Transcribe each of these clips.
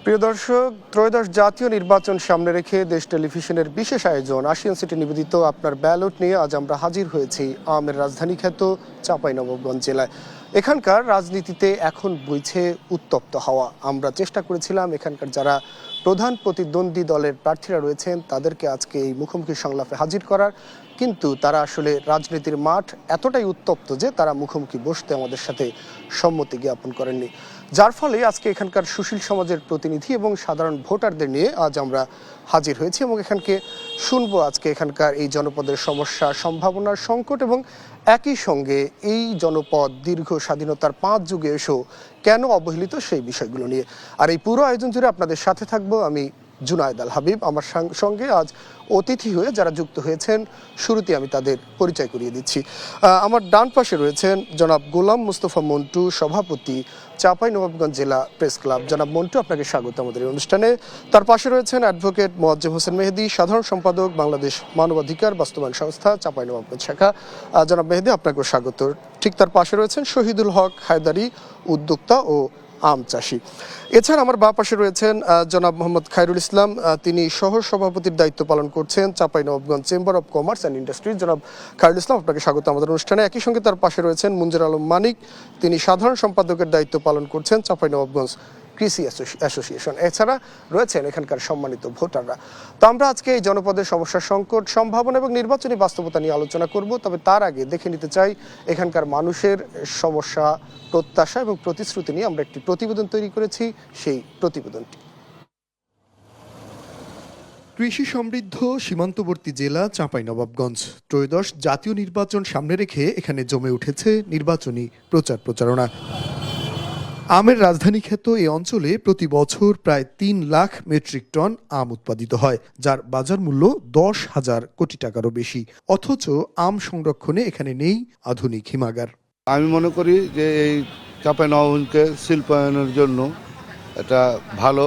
প্রিয় দর্শক, ত্রয়োদশ জাতীয় নির্বাচন সামনে রেখে দেশ টেলিভিশনের বিশেষ আয়োজন আশিয়ান সিটি নিবেদিত আপনার ব্যালট নিয়ে আজ আমরা হাজির হয়েছি আমের রাজধানী খ্যাত চাঁপাইনবাবগঞ্জ জেলায়। এখানকার রাজনীতিতে এখন বইছে উত্তপ্ত হাওয়া। আমরা চেষ্টা করেছিলাম এখানকার যারা প্রধান প্রতিদ্বন্দ্বী দলের প্রার্থীরা রয়েছেন তাদেরকে আজকে এই মুখোমুখি সংলাপে হাজির করার, কিন্তু তারা আসলে রাজনীতির মাঠ এতটাই উত্তপ্ত যে তারা মুখোমুখি বসতে আমাদের সাথে সম্মতি জ্ঞাপন করেননি, যার ফলে আজকে এখানকার সুশীল সমাজের প্রতিনিধি এবং সাধারণ ভোটারদের নিয়ে আজ আমরা হাজির হয়েছি এবং এখানকে শুনবো আজকে এখানকার এই জনপদের সমস্যা, সম্ভাবনার সংকট এবং একই সঙ্গে এই জনপদ দীর্ঘ স্বাধীনতার 5 যুগে এসেও কেন অবহেলিত সেই বিষয়গুলো নিয়ে। আর এই পুরো আয়োজন জুড়ে আপনাদের সাথে থাকবো আমি জুনায়েদ আল হাবিব। আমার সঙ্গে আজ অতিথি হয়ে যারা যুক্ত হয়েছেন, শুরুতে আমি তাদের পরিচয় করিয়ে দিচ্ছি। আমার ডান পাশে রয়েছেন জনাব গোলাম মুস্তফা মন্টু, সভাপতি চাঁপাইনবাবগঞ্জ জেলা প্রেস ক্লাব। জনাব মন্টু, আপনাকে স্বাগত আমাদের এই অনুষ্ঠানে। তার পাশে রয়েছেন অ্যাডভোকেট মোয়াজ্জেম হোসেন মেহেদি, সাধারণ সম্পাদক বাংলাদেশ মানবাধিকার বাস্তবায়ন সংস্থা চাঁপাইনবাবগঞ্জ শাখা। জনাব মেহেদি, আপনাকেও স্বাগত। ঠিক তার পাশে রয়েছেন শহীদুল হক হায়দারি, উদ্যোক্তা ও আম চাষি। এছাড়া আমার বাঁ পাশে রয়েছেন জনাব মোহাম্মদ খায়রুল ইসলাম, তিনি সহ সভাপতির দায়িত্ব পালন করছেন Chapainawabganj chamber of commerce and industry. জনাব খায়রুল ইসলাম, আপনাকে স্বাগত আমাদের অনুষ্ঠানে। একই সঙ্গে তার পাশে রয়েছেন মুঞ্জের আলম মানিক, তিনি সাধারণ সম্পাদকের দায়িত্ব পালন করছেন চাঁপাইনবাবগঞ্জ কৃষি অ্যাসোসিয়েশন। এছাড়া রয়েছেন এখানকার সম্মানিত ভোটাররা। তো আমরা আজকে এই জনপদের সমস্যা, সংকট, সম্ভাবনা এবং নির্বাচনী বাস্তবতা নিয়ে আলোচনা করব। তবে তার আগে দেখে নিতে চাই এখানকার মানুষের সমস্যা, প্রত্যাশা এবং প্রতিশ্রুতি নিয়ে আমরা একটি প্রতিবেদন তৈরি করেছি। সেই প্রতিবেদনটি কৃষি সমৃদ্ধ সীমান্তবর্তী জেলা চাঁপাইনবাবগঞ্জ। ত্রয়োদশ জাতীয় নির্বাচন সামনে রেখে এখানে জমে উঠেছে নির্বাচনী প্রচারণা। আমের রাজধানী খ্যাত এই অঞ্চলে প্রতি বছর প্রায় 3 লাখ মেট্রিক টন আম উৎপাদিত হয়, যার বাজার মূল্য 10,000 কোটি টাকারও বেশি। অথচ আম সংরক্ষণে এখানে নেই আধুনিক হিমাগার। আমি মনে করি যে এই চাঁপাইনবাবগঞ্জকে শিল্পায়নের জন্য একটা ভালো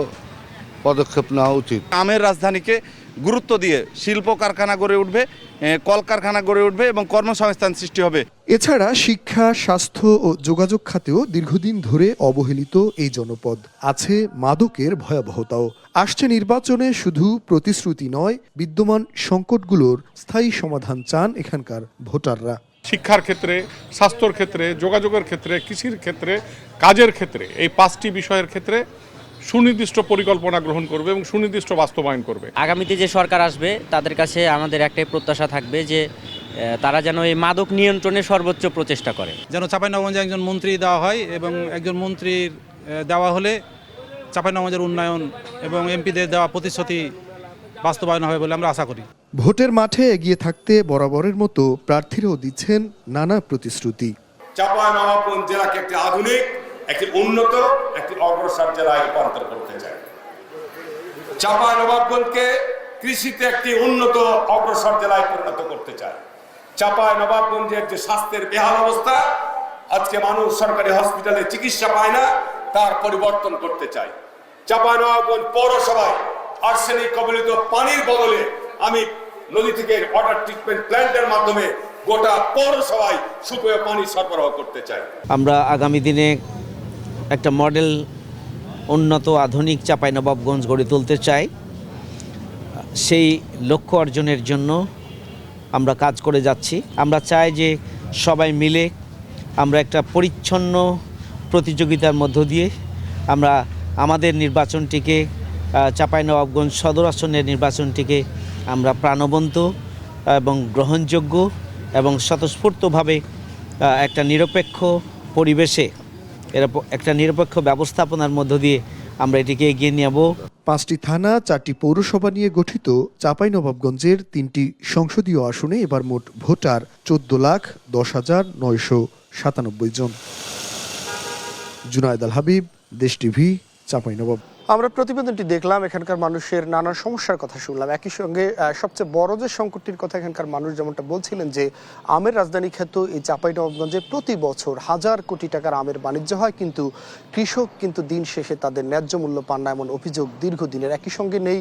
পদক্ষেপ নেওয়া উচিত। আমের রাজধানীকে গুরুত্ব দিয়ে শিল্প কারখানা গড়ে উঠবে, কলকারখানা গড়ে উঠবে এবং কর্মসংস্থান সৃষ্টি হবে। এছাড়া শিক্ষা, স্বাস্থ্য ও যোগাযোগ খাতেও দীর্ঘদিন ধরে অবহেলিত এই জনপদ। আছে মাদকের ভয়াবহতাও। আসছে নির্বাচনে শুধু প্রতিশ্রুতি নয়, বিদ্যমান সংকটগুলোর স্থায়ী সমাধান চান এখানকার ভোটাররা। শিক্ষার ক্ষেত্রে, স্বাস্থ্যর ক্ষেত্রে, যোগাযোগের ক্ষেত্রে, কৃষির ক্ষেত্রে, কাজের ক্ষেত্রে, এই 5টি বিষয়ের ক্ষেত্রে সুনির্দিষ্ট পরিকল্পনা গ্রহণ করবে এবং সুনির্দিষ্ট বাস্তবায়ন করবে। আগামীতে যে সরকার আসবে তাদের কাছে আমাদের একটাই প্রত্যাশা থাকবে যে তারা যেন এই মাদক নিয়ন্ত্রণে সর্বোচ্চ প্রচেষ্টা করে। যেন চাঁপাইনবাবগঞ্জে একজন মন্ত্রী দেওয়া হয় এবং একজন মন্ত্রীর দেওয়া হলে চাঁপাইনবাবগঞ্জের উন্নয়ন এবং এমপিদের দেওয়া প্রতিশ্রুতি বাস্তবায়ন হবে বলে আমরা আশা করি। ভোটের মাঠে এগিয়ে থাকতে বরাবরের মতো প্রার্থীরাও দিচ্ছেন নানা প্রতিশ্রুতি। চাঁপাইনবাবগঞ্জ জেলাকে একটি আধুনিক, একটি উন্নত, একটি অগ্রসর জেলায় রূপান্তর করতে চাই। চাঁপাইনবাবগঞ্জকে কৃষিতে একটি উন্নত অগ্রসর জেলায় পরিণত করতে চাই। চাঁপাইনবাবগঞ্জের যে স্বাস্থ্যের বেহাল অবস্থা, আজকে মানুষ সরকারি হসপিটালে চিকিৎসা পায় না, তার পরিবর্তন করতে চাই। চাঁপাইনবাবগঞ্জ পৌরসভায় আর্সেনিক কবলিত পানির বদলে আমি নদী থেকে ওয়াটার ট্রিটমেন্ট প্ল্যান্টের মাধ্যমে গোটা পৌরসভায় সুপেয় পানি সরবরাহ করতে চাই। আমরা আগামী দিনে একটা মডেল উন্নত আধুনিক চাঁপাইনবাবগঞ্জ গড়ে তুলতে চাই। সেই লক্ষ্য অর্জনের জন্য আমরা কাজ করে যাচ্ছি। আমরা চাই যে সবাই মিলে আমরা একটা পরিচ্ছন্ন প্রতিযোগিতার মধ্য দিয়ে আমরা আমাদের নির্বাচনটিকে, চাঁপাইনবাবগঞ্জ সদর আসনের নির্বাচনটিকে আমরা প্রাণবন্ত এবং গ্রহণযোগ্য এবং স্বতঃস্ফূর্তভাবে একটা নিরপেক্ষ পরিবেশে, একটা নিরপেক্ষ ব্যবস্থাপনার মধ্য দিয়ে আমরা এটিকে এগিয়ে নেব। 5টি থানা, 4টি পৌরসভা নিয়ে গঠিত চাঁপাইনবাবগঞ্জের 3টি সংসদীয় আসনে এবার মোট ভোটার 14,10,997 জন। জুনায়েদ আল হাবিব, দেশ টিভি, চাঁপাইনবাবগঞ্জ। আমরা প্রতিবেদনটি দেখলাম, এখানকার মানুষের নানা সমস্যার কথা শুনলাম। একই সঙ্গে সবচেয়ে বড় যে সংকটটির কথা এখানকার মানুষ যেমনটা বলছিলেন যে আমের রাজধানী খ্যাত এই চাঁপাইনবাবগঞ্জে প্রতি বছর 1000 কোটি টাকার আমের বাণিজ্য হয়, কিন্তু কৃষক কিন্তু দিন শেষে তাদের ন্যায্য মূল্য পান না, এমন অভিযোগ দীর্ঘদিনের। একই সঙ্গে নেই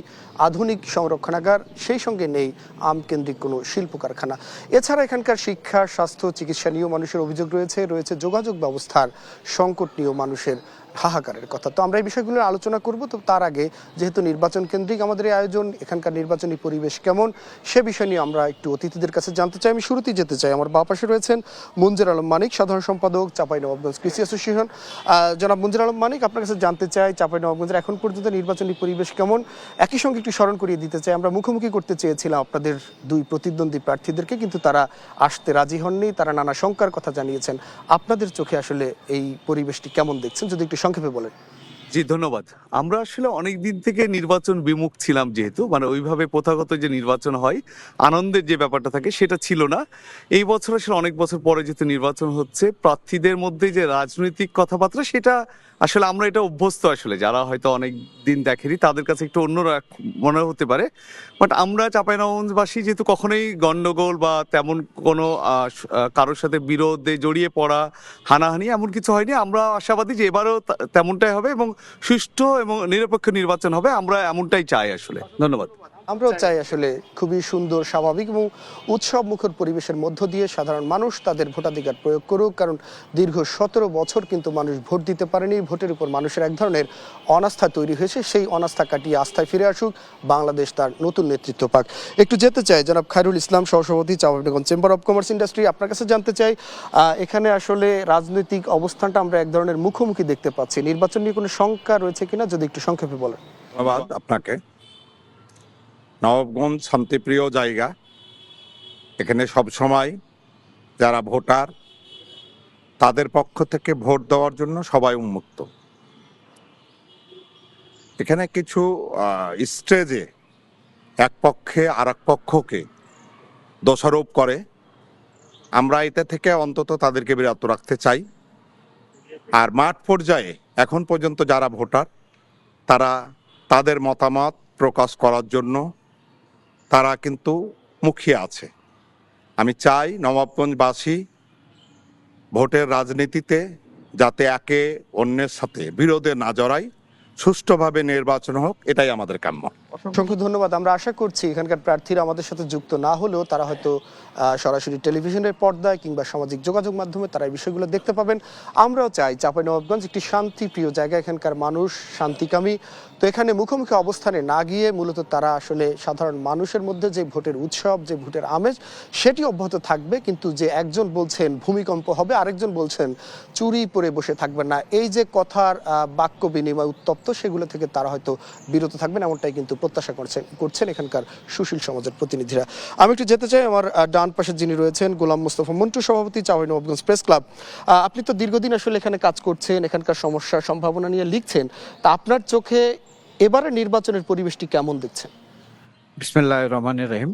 আধুনিক সংরক্ষণাগার, সেই সঙ্গে নেই আম কেন্দ্রিক কোনো শিল্প কারখানা। এছাড়া এখানকার শিক্ষা, স্বাস্থ্য, চিকিৎসা নিয়েও মানুষের অভিযোগ রয়েছে। যোগাযোগ ব্যবস্থার সংকট নিয়েও মানুষের হাহাকারের কথা। তো আমরা এই বিষয়গুলো আলোচনা করব। তো তার আগে যেহেতু নির্বাচন কেন্দ্রিক আমাদের এই আয়োজন, এখানকার নির্বাচনী পরিবেশ কেমন সে বিষয় নিয়ে আমরা একটু অতিথিদের কাছে জানতে চাই। আমি শুরুতেই যেতে চাই, আমার বাঁ পাশে রয়েছেন মঞ্জুর আলম মানিক, সাধারণ সম্পাদক চাঁপাইনবাবগঞ্জ কৃষি অ্যাসোসিয়েশন। জনাব মঞ্জুর আলম মানিক, আপনার কাছে জানতে চাই চাঁপাইনবাবগঞ্জের এখন পর্যন্ত নির্বাচনী পরিবেশ কেমন। একই সঙ্গে একটু স্মরণ করিয়ে দিতে চাই, আমরা মুখোমুখি করতে চেয়েছিলাম আপনাদের দুই প্রতিদ্বন্দ্বী প্রার্থীদেরকে, কিন্তু তারা আসতে রাজি হননি, তারা নানা শঙ্কার কথা জানিয়েছেন। আপনাদের চোখে আসলে এই পরিবেশটি কেমন দেখছেন, যদি একটু সংক্ষেপে বলেন। জি ধন্যবাদ। আমরা আসলে অনেক দিন থেকে নির্বাচন বিমুখ ছিলাম, যেহেতু মানে ওইভাবে প্রথাগত যে নির্বাচন হয় আনন্দের যে ব্যাপারটা থাকে সেটা ছিল না। এই বছর আসলে অনেক বছর পরে যেহেতু নির্বাচন হচ্ছে, প্রার্থীদের মধ্যে যে রাজনৈতিক কথাবার্তা সেটা আসলে আমরা এটা অভ্যস্ত, আসলে যারা হয়তো অনেক দিন দেখেনি তাদের কাছে একটু অন্য মনে হতে পারে। বাট আমরা চাঁপাইনবাবগঞ্জবাসী যেহেতু কখনোই গন্ডগোল বা তেমন কোনো কারোর সাথে বিরোধে জড়িয়ে পড়া, হানাহানি এমন কিছু হয়নি। আমরা আশাবাদী যে এবারও তেমনটাই হবে এবং সুষ্ঠু এবং নিরপেক্ষ নির্বাচন হবে, আমরা এমনটাই চাই আসলে। ধন্যবাদ। আমরাও চাই আসলে খুবই সুন্দর, স্বাভাবিক এবং উৎসব মুখর পরিবেশের মধ্য দিয়ে সাধারণ মানুষ তাদের ভোটাধিকার প্রয়োগ করুক। কারণ দীর্ঘ 17 বছর কিন্তু মানুষ ভোট দিতে পারেনি, ভোটের উপর মানুষের এক ধরনের অনাস্থা তৈরি হয়েছে। সেই অনাস্থা কাটিয়ে আস্থায় ফিরে আসুক, বাংলাদেশ তার নতুন নেতৃত্ব পাক। একটু যেতে চাই জনাব খায়রুল ইসলাম, সহসভাপতি Chapainawabganj chamber of commerce industry, আপনার কাছে জানতে চাই এখানে আসলে রাজনৈতিক অবস্থানটা আমরা এক ধরনের মুখোমুখি দেখতে পাচ্ছি, নির্বাচন নিয়ে কোনো শঙ্কা রয়েছে কিনা, যদি একটু সংক্ষেপে বলেন। ধন্যবাদ আপনাকে। নবাবগঞ্জ শান্তিপ্রিয় জায়গা, এখানে সব সময় যারা ভোটার তাদের পক্ষ থেকে ভোট দেওয়ার জন্য সবাই উন্মুক্ত। এখানে কিছু স্টেজে এক পক্ষে আর এক পক্ষকে দোষারোপ করে, আমরা এটা থেকে অন্তত তাদেরকে বিরত রাখতে চাই। আর মাঠ পর্যায়ে এখন পর্যন্ত যারা ভোটার তারা তাদের মতামত প্রকাশ করার জন্য তারা কিন্তু মুখিয়ে আছে। আমি চাই নবাবগঞ্জবাসী ভোটের রাজনীতিতে যাতে একে অন্যের সাথে বিরোধে না জড়ায়, সুষ্ঠুভাবে নির্বাচন হোক, এটাই আমাদের কাম্য। অসংখ্য ধন্যবাদ। আমরা আশা করছি এখানকার প্রার্থীরা আমাদের সাথে যুক্ত না হলেও তারা হয়তো সরাসরি টেলিভিশনের পর্দায় কিংবা সামাজিক যোগাযোগ মাধ্যমে তারা এই বিষয়গুলো দেখতে পাবেন। আমরাও চাই চাঁপাইনবাবগঞ্জ একটি শান্তিপ্রিয় জায়গা, এখানকার মানুষ শান্তিকামী। তো এখানে মুখোমুখি অবস্থানে না গিয়ে মূলত তারা আসলে সাধারণ মানুষের মধ্যে যে ভোটের উৎসব, যে ভোটের আমেজ, সেটি অব্যাহত থাকবে। কিন্তু যে একজন বলছেন ভূমিকম্প হবে, আরেকজন বলছেন চুরি পরে বসে থাকবেন না, এই যে কথার বাক্য বিনিময় উত্তপ্ত, সেগুলো থেকে তারা হয়তো বিরত থাকবেন, এমনটাই কিন্তু প্রত্যাশা করছেন এখানকার সুশীল সমাজের প্রতিনিধিরা। আমি একটু যেতে চাই আমার ডান পাশে যিনি রয়েছেন, গোলাম মোস্তফা মন্টু, সভাপতি চাঁপাইনবাবগঞ্জ প্রেস ক্লাব। আপনি তো দীর্ঘদিন আসলে এখানে কাজ করছেন, এখানকার সমস্যা সম্ভাবনা নিয়ে লিখছেন, তা আপনার চোখে এবারে নির্বাচনের পরিবেশটি কেমন দেখছেন? বিসমিল্লাহির রহমানির রহিম।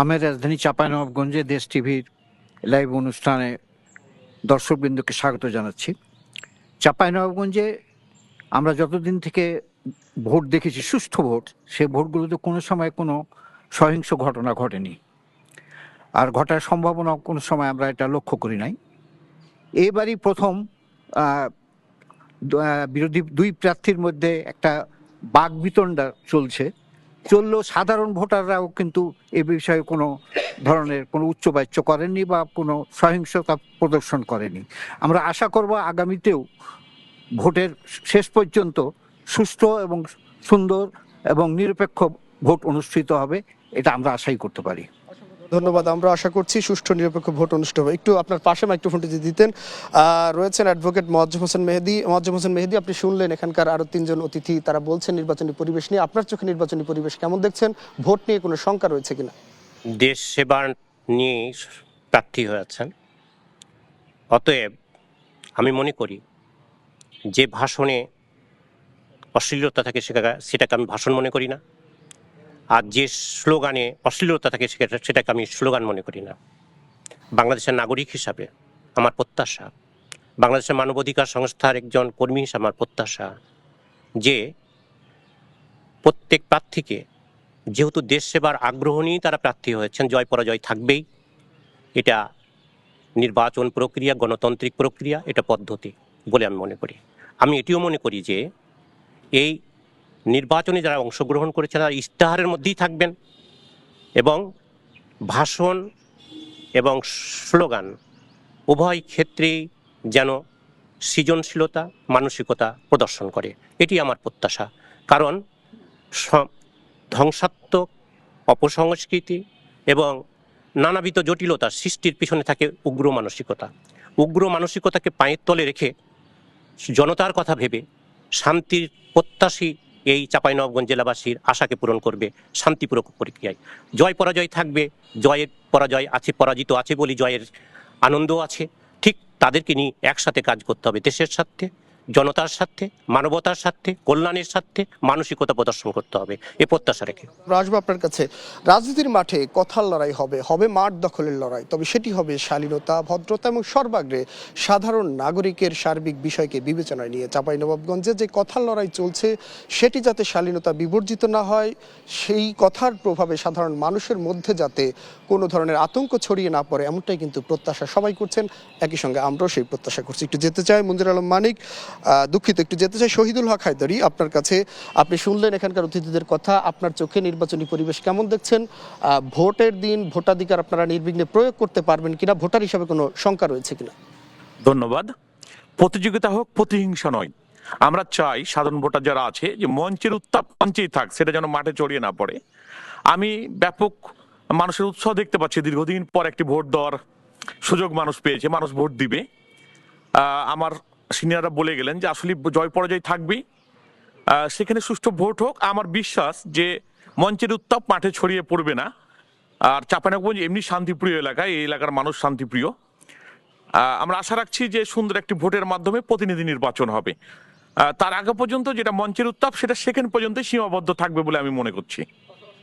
আমের রাজধানী চাঁপাইনবাবগঞ্জে দেশ টিভির লাইভ অনুষ্ঠানে দর্শকবৃন্দকে স্বাগত জানাচ্ছি। চাঁপাইনবাবগঞ্জে আমরা যতদিন থেকে ভোট দেখেছি, সুষ্ঠু ভোট, সেই ভোটগুলোতে কোনো সময় কোনো সহিংস ঘটনা ঘটেনি, আর ঘটার সম্ভাবনা কোনো সময় আমরা এটা লক্ষ্য করি নাই। এবারই প্রথম বিরোধী দুই প্রার্থীর মধ্যে একটা বাকবিতণ্ডা চললেও সাধারণ ভোটাররাও কিন্তু এ বিষয়ে কোনো ধরনের কোনো উচ্চবাচ্য করেননি বা কোনো সহিংসতা প্রদর্শন করেনি। আমরা আশা করব আগামীতেও ভোটের শেষ পর্যন্ত সুষ্ঠু এবং সুন্দর এবং নিরপেক্ষ ভোট অনুষ্ঠিত হবে, এটা আমরা আশাই করতে পারি। ধন্যবাদ। আমরা আশা করছি সুষ্ঠু নিরপেক্ষ ভোট অনুষ্ঠিত হবে। একটু আপনার পাশে মাইক্রোফোনটি যদি দিতেন। রয়েছেন অ্যাডভোকেট মোয়াজ্জেম হোসেন মেহেদী। আপনি শুনলেন এখানকার আরো তিনজন অতিথি, তারা বলছেন নির্বাচনী পরিবেশ নিয়ে। আপনার চোখে নির্বাচনী পরিবেশ কেমন দেখছেন? ভোট নিয়ে কোনো শঙ্কা রয়েছে কিনা? দেশ সেবার নিয়ে প্রার্থী হয়েছেন, অতএব আমি মনে করি যে ভাষণে অশ্লীলতা থাকে সেটাকে আমি ভাষণ মনে করি না, আর যে স্লোগানে অশ্লীলতা থাকে সেটাকে আমি স্লোগান মনে করি না। বাংলাদেশের নাগরিক হিসাবে আমার প্রত্যাশা, বাংলাদেশের মানবাধিকার সংস্থার একজন কর্মী হিসাবে আমার প্রত্যাশা যে প্রত্যেক প্রার্থীকে, যেহেতু দেশ সেবার আগ্রহ নিয়েই তারা প্রার্থী হয়েছেন, জয় পরাজয় থাকবেই, এটা নির্বাচন প্রক্রিয়া, গণতান্ত্রিক প্রক্রিয়া, এটা পদ্ধতি বলে আমি মনে করি। আমি এটিও মনে করি যে এই নির্বাচনে যারা অংশগ্রহণ করেছে তারা ইশতেহারের মধ্যেই থাকবেন এবং ভাষণ এবং স্লোগান উভয় ক্ষেত্রেই যেন সৃজনশীলতা, মানসিকতা প্রদর্শন করে। এটি আমার প্রত্যাশা। কারণ ধ্বংসাত্মক অপসংস্কৃতি এবং নানাবিধ জটিলতা সৃষ্টির পিছনে থাকে উগ্র মানসিকতা। উগ্র মানসিকতাকে পায়ের তলে রেখে জনতার কথা ভেবে শান্তির প্রত্যাশী এই চাঁপাইনবাবগঞ্জ জেলাবাসীর আশাকে পূরণ করবে শান্তিপূর্ণ প্রক্রিয়ায়। জয় পরাজয় থাকবে, জয়ের পরাজয় আছে, পরাজিত আছে বলি জয়ের আনন্দ আছে। ঠিক তাদেরকে নিয়ে একসাথে কাজ করতে হবে, দেশের স্বার্থে, জনতার স্বার্থে, মানবতার স্বার্থে, কল্যাণের স্বার্থে মানসিকতা প্রদর্শন করতে হবে, এ প্রত্যাশা রেখে। আসবো আপনার কাছে। রাজনীতির মাঠে কথার লড়াই হবে মাঠ দখলের লড়াই, তবে সেটি হবে শালীনতা, ভদ্রতা এবং সর্বাগ্রে সাধারণ নাগরিকের সার্বিক বিষয়কে বিবেচনায় নিয়ে। চাঁপাইনবাবগঞ্জে যে কথার লড়াই চলছে সেটি যাতে শালীনতা বিবর্জিত না হয়, সেই কথার প্রভাবে সাধারণ মানুষের মধ্যে যাতে কোনো ধরনের আতঙ্ক ছড়িয়ে না পড়ে, এমনটাই কিন্তু প্রত্যাশা সবাই করছেন। একই সঙ্গে আমরাও সেই প্রত্যাশা করছি। একটু যেতে চাই মঞ্জুর আলম মানিক, দুঃখিত, একটু যেতে চাই শহীদুল হক হায়দারি আপনার কাছে। আপনি শুনলেন এখানকার অতিথিদের কথা, আপনার চোখে নির্বাচনী পরিবেশ কেমন দেখছেন? ভোটের দিন ভোটাধিকার আপনারা নির্বিঘ্নে প্রয়োগ করতে পারবেন কিনা, ভোটার হিসাবে কোনো শঙ্কা রয়েছে কিনা? ধন্যবাদ। প্রতিযোগিতা হোক, প্রতিহিংসা নয়। আমরা চাই সাধারণ ভোটার যারা আছে যে মঞ্চের উত্তাপ মঞ্চেই থাক, সেটা যেন মাঠে ছড়িয়ে না পড়ে। আমি ব্যাপক মানুষের উৎসাহ দেখতে পাচ্ছি, দীর্ঘদিন পর একটি ভোট দেওয়ার সুযোগ মানুষ পেয়েছে, মানুষ ভোট দিবে। আমার সিনিয়ররা বলে গেলেন যে আসলে জয় পরাজয় থাকবেই, সেখানে সুষ্ঠু ভোট হোক। আমার বিশ্বাস যে মঞ্চের উত্তাপ মাঠে ছড়িয়ে পড়বে না। আর চাঁপাইনবাবগঞ্জ এমনি শান্তিপ্রিয় এলাকা, এই এলাকার মানুষ শান্তিপ্রিয়। আমরা আশা রাখছি যে সুন্দর একটি ভোটের মাধ্যমে প্রতিনিধি নির্বাচন হবে। তার আগে পর্যন্ত যেটা মঞ্চের উত্তাপ, সেটা সেকেন্ড পর্যন্ত সীমাবদ্ধ থাকবে বলে আমি মনে করছি।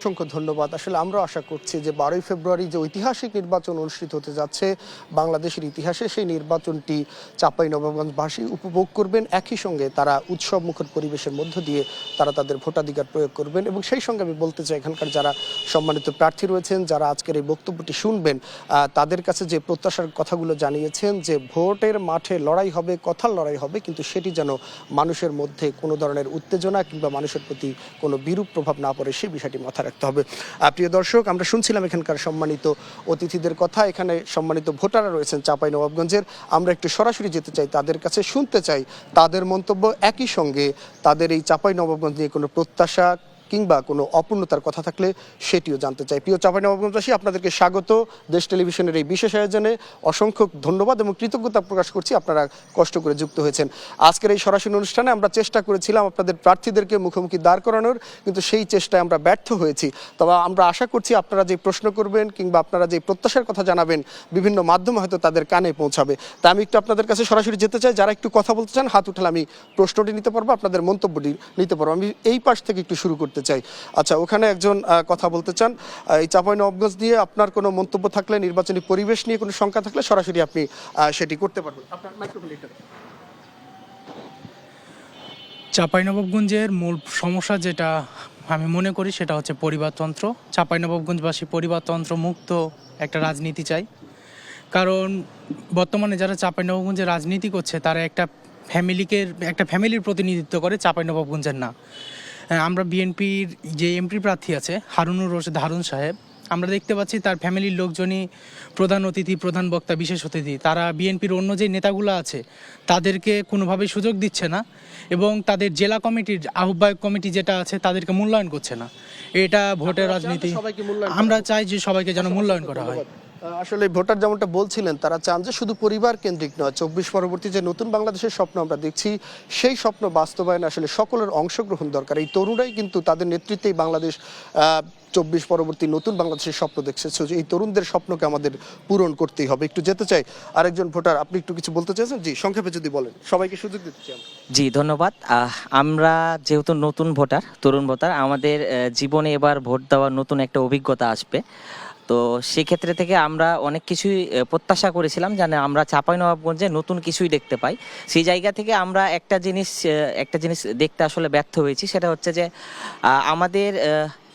অসংখ্য ধন্যবাদ। আসলে আমরা আশা করছি যে 12ই ফেব্রুয়ারি যে ঐতিহাসিক নির্বাচন অনুষ্ঠিত হতে যাচ্ছে বাংলাদেশের ইতিহাসে, সেই নির্বাচনটি চাঁপাইনবাবগঞ্জবাসী উপভোগ করবেন। একই সঙ্গে তারা উৎসব মুখর পরিবেশের মধ্য দিয়ে তারা তাদের ভোটাধিকার প্রয়োগ করবেন। এবং সেই সঙ্গে আমি বলতে চাই, এখানকার যারা সম্মানিত প্রার্থী রয়েছেন, যারা আজকের এই বক্তব্যটি শুনবেন, তাদের কাছে যে প্রত্যাশার কথাগুলো জানিয়েছেন যে ভোটের মাঠে লড়াই হবে, কথার লড়াই হবে, কিন্তু সেটি যেন মানুষের মধ্যে কোনো ধরনের উত্তেজনা কিংবা মানুষের প্রতি কোনো বিরূপ প্রভাব না পড়ে, সেই বিষয়টি মাথায় রাখতে হবে। প্রিয় দর্শক, আমরা শুনছিলাম এখানকার সম্মানিত অতিথিদের কথা। এখানে সম্মানিত ভোটাররা রয়েছেন চাঁপাইনবাবগঞ্জের। আমরা একটু সরাসরি যেতে চাই তাদের কাছে, শুনতে চাই তাদের মন্তব্য। একই সঙ্গে তাদের এই চাঁপাইনবাবগঞ্জ নিয়ে কোনো প্রত্যাশা কিংবা কোনো অপূর্ণতার কথা থাকলে সেটিও জানতে চাই। প্রিয় চাঁপাইনবাবগঞ্জবাসী, আপনাদেরকে স্বাগত দেশ টেলিভিশনের এই বিশেষ আয়োজনে। অসংখ্য ধন্যবাদ এবং কৃতজ্ঞতা প্রকাশ করছি, আপনারা কষ্ট করে যুক্ত হয়েছেন। আজকের এই সরাসরি অনুষ্ঠানে আমরা চেষ্টা করেছিলাম আপনাদের প্রার্থীদেরকে মুখোমুখি দাঁড় করানোর, কিন্তু সেই চেষ্টায় আমরা ব্যর্থ হয়েছি। তবে আমরা আশা করছি আপনারা যে প্রশ্ন করবেন কিংবা আপনারা যে প্রত্যাশার কথা জানাবেন, বিভিন্ন মাধ্যমে হয়তো তাদের কানে পৌঁছাবে। তা আমি একটু আপনাদের কাছে সরাসরি যেতে চাই। যারা একটু কথা বলতে চান হাত উঠালে আমি প্রশ্নটি নিতে পারবো, আপনাদের মন্তব্যটি নিতে পারবো। আমি এই পাশ থেকে একটু শুরু করতে চাই। আচ্ছা, ওখানে একজন কথা বলতে চান। এই চাঁপাইনবাবগঞ্জ নিয়ে আপনার কোনো মন্তব্য থাকলে, নির্বাচনী পরিবেশ নিয়ে কোনো শঙ্কা থাকলে সরাসরি আপনি সেটি করতে পারবেন। আপনার মাইক্রোফোন এটা। চাঁপাইনবাবগঞ্জের মূল সমস্যা যেটা আমি মনে করি সেটা হচ্ছে পরিবারতন্ত্র। চাঁপাইনবাবগঞ্জবাসী পরিবারতন্ত্র মুক্ত একটা রাজনীতি চাই। কারণ বর্তমানে যারা চাঁপাইনবাবগঞ্জে রাজনীতি করছে তারা একটা ফ্যামিলির প্রতিনিধিত্ব করে, চাঁপাইনবাবগঞ্জের না। আমরা বিএনপির যে এমপি প্রার্থী আছে হারুনুর রশিদ হারুন সাহেব, আমরা দেখতে পাচ্ছি তার ফ্যামিলির লোকজনই প্রধান অতিথি, প্রধান বক্তা, বিশেষ অতিথি। তারা বিএনপির অন্য যে নেতাগুলো আছে তাদেরকে কোনোভাবেই সুযোগ দিচ্ছে না এবং তাদের জেলা কমিটির আহ্বায়ক কমিটি যেটা আছে তাদেরকে মূল্যায়ন করছে না। এটা ভোটের রাজনীতি। আমরা চাই যে সবাইকে যেন মূল্যায়ন করা হয়। আসলে ভোটার যেমনটা বলছিলেন, তারা চান যে শুধু পরিবার কেন্দ্রিক নয়, 24 পরবর্তী যে নতুন বাংলাদেশের স্বপ্ন আমরা দেখছি, সেই স্বপ্ন বাস্তবায়নে আসলে সকলের অংশগ্রহণ দরকার। এই তরুণরাই কিন্তু তাদের নেতৃত্বেই বাংলাদেশ 24 পরবর্তী নতুন বাংলাদেশের স্বপ্ন দেখছে। এই তরুণদের স্বপ্নকে আমাদের পূরণ করতেই হবে। একটু যেতে চাই আরেকজন ভোটার, আপনি একটু কিছু বলতে চাইছেন? জি, সংক্ষেপে যদি বলেন, সবাইকে সুযোগ দিতে চাই। জি, ধন্যবাদ। আমরা যেহেতু নতুন ভোটার, তরুণ ভোটার, আমাদের জীবনে এবার ভোট দেওয়ার নতুন একটা অভিজ্ঞতা আসবে। তো সেক্ষেত্রে থেকে আমরা অনেক কিছুই প্রত্যাশা করেছিলাম, জানে আমরা চাঁপাইনবাবগঞ্জে নতুন কিছুই দেখতে পাই। সেই জায়গা থেকে আমরা একটা জিনিস দেখতে আসলে ব্যর্থ হয়েছি। সেটা হচ্ছে যে আমাদের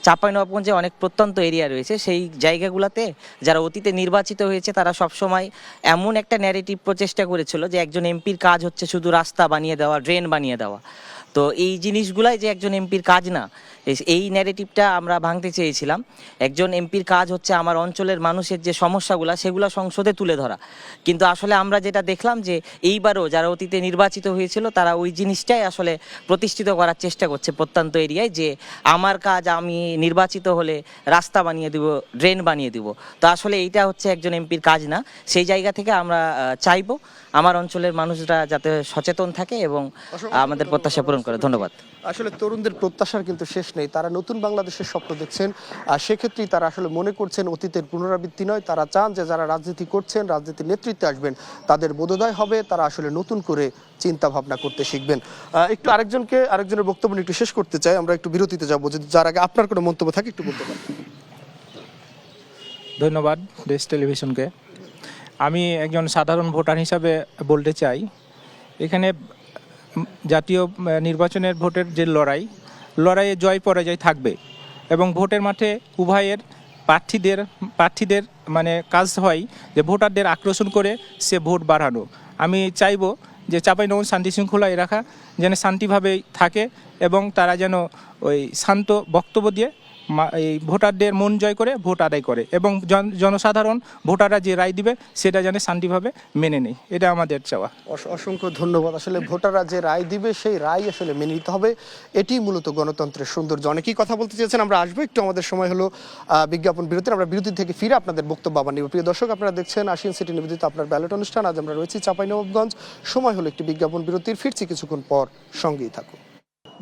চাঁপাইনবাবগঞ্জে অনেক প্রত্যন্ত এরিয়া রয়েছে, সেই জায়গাগুলোতে যারা অতীতে নির্বাচিত হয়েছে তারা সবসময় এমন একটা ন্যারেটিভ প্রচেষ্টা করেছিল যে একজন এমপির কাজ হচ্ছে শুধু রাস্তা বানিয়ে দেওয়া, ড্রেন বানিয়ে দেওয়া। তো এই জিনিসগুলাই যে একজন এমপির কাজ না, এই ন্যারেটিভটা আমরা ভাঙতে চেয়েছিলাম। একজন এমপির কাজ হচ্ছে আমার অঞ্চলের মানুষের যে সমস্যাগুলো সেগুলো সংসদে তুলে ধরা, কিন্তু আসলে আমরা যেটা দেখলাম যে এইবারও যারা অতীতে নির্বাচিত হয়েছিল তারা ওই জিনিসটাই আসলে প্রতিষ্ঠিত করার চেষ্টা করছে প্রত্যন্ত এরিয়ায়, যে আমার কাজ আমি নির্বাচিত হলে রাস্তা বানিয়ে দিব, ড্রেন বানিয়ে দিব। তো আসলে এইটা হচ্ছে একজন এমপির কাজ না। সেই জায়গা থেকে আমরা চাইবো আমার অঞ্চলের মানুষরা যাতে সচেতন থাকে এবং আমাদের প্রত্যাশা পূরণ করে। ধন্যবাদ। আসলে তরুণদের প্রত্যাশার কিন্তু শেষ নেই, তারা নতুন বাংলাদেশের স্বপ্ন দেখছেন। আর সেক্ষেত্রেই তারা আসলে মনে করছেন অতীতের পুনরাবৃত্তি নয়, তারা চান যে যারা রাজনীতি করছেন, রাজনীতির নেতৃত্বে আসবেন, তাদের বোধোদয় হবে, তারা আসলে নতুন করে চিন্তা ভাবনা করতে শিখবেন। একটু আরেকজনের বক্তব্য একটু শেষ করতে চাই, আমরা একটু বিরতিতে যাবো, যদি যার আগে আপনার কোনো মন্তব্য থাকে একটু বলতে পারেন। ধন্যবাদ দেশ টেলিভিশনকে। আমি একজন সাধারণ ভোটার হিসাবে বলতে চাই, এখানে জাতীয় নির্বাচনের ভোটের যে লড়াইয়ে জয় পরাজয় থাকবে এবং ভোটের মাঠে উভয়ের প্রার্থীদের মানে কাজ হয় যে ভোটারদের আকর্ষণ করে সে ভোট বাড়ানো। আমি চাইবো যে চাঁপাইনবাবগঞ্জ শান্তি শৃঙ্খলায় রাখা যেন শান্তিভাবে থাকে এবং তারা যেন ওই শান্ত বক্তব্য দিয়ে এই ভোটারদের মন জয় করে ভোট আদায় করে এবং জনসাধারণ ভোটাররা যে রায় দিবে সেটা যেন শান্তিভাবে মেনে নেয়, এটা আমাদের চাওয়া। অসংখ্য ধন্যবাদ। আসলে ভোটাররা যে রায় দিবে সেই রায় আসলে মেনে নিতে হবে, এটি মূলত গণতন্ত্রের সৌন্দর্য। অনেকেই কথা বলতে চেয়েছেন, আমরা আসবো একটু, আমাদের সময় হলো বিজ্ঞাপন বিরতির। আমরা বিরতি থেকে ফিরে আপনাদের বক্তব্য আবার নিব। প্রিয় দর্শক, আপনারা দেখছেন আশিয়ান সিটি নিবেদিত আপনার ব্যালট অনুষ্ঠান। আজ আমরা রয়েছি চাঁপাইনবাবগঞ্জ। সময় হলো একটি বিজ্ঞাপন বিরতির, ফিরছি কিছুক্ষণ পর, সঙ্গেই থাকুন।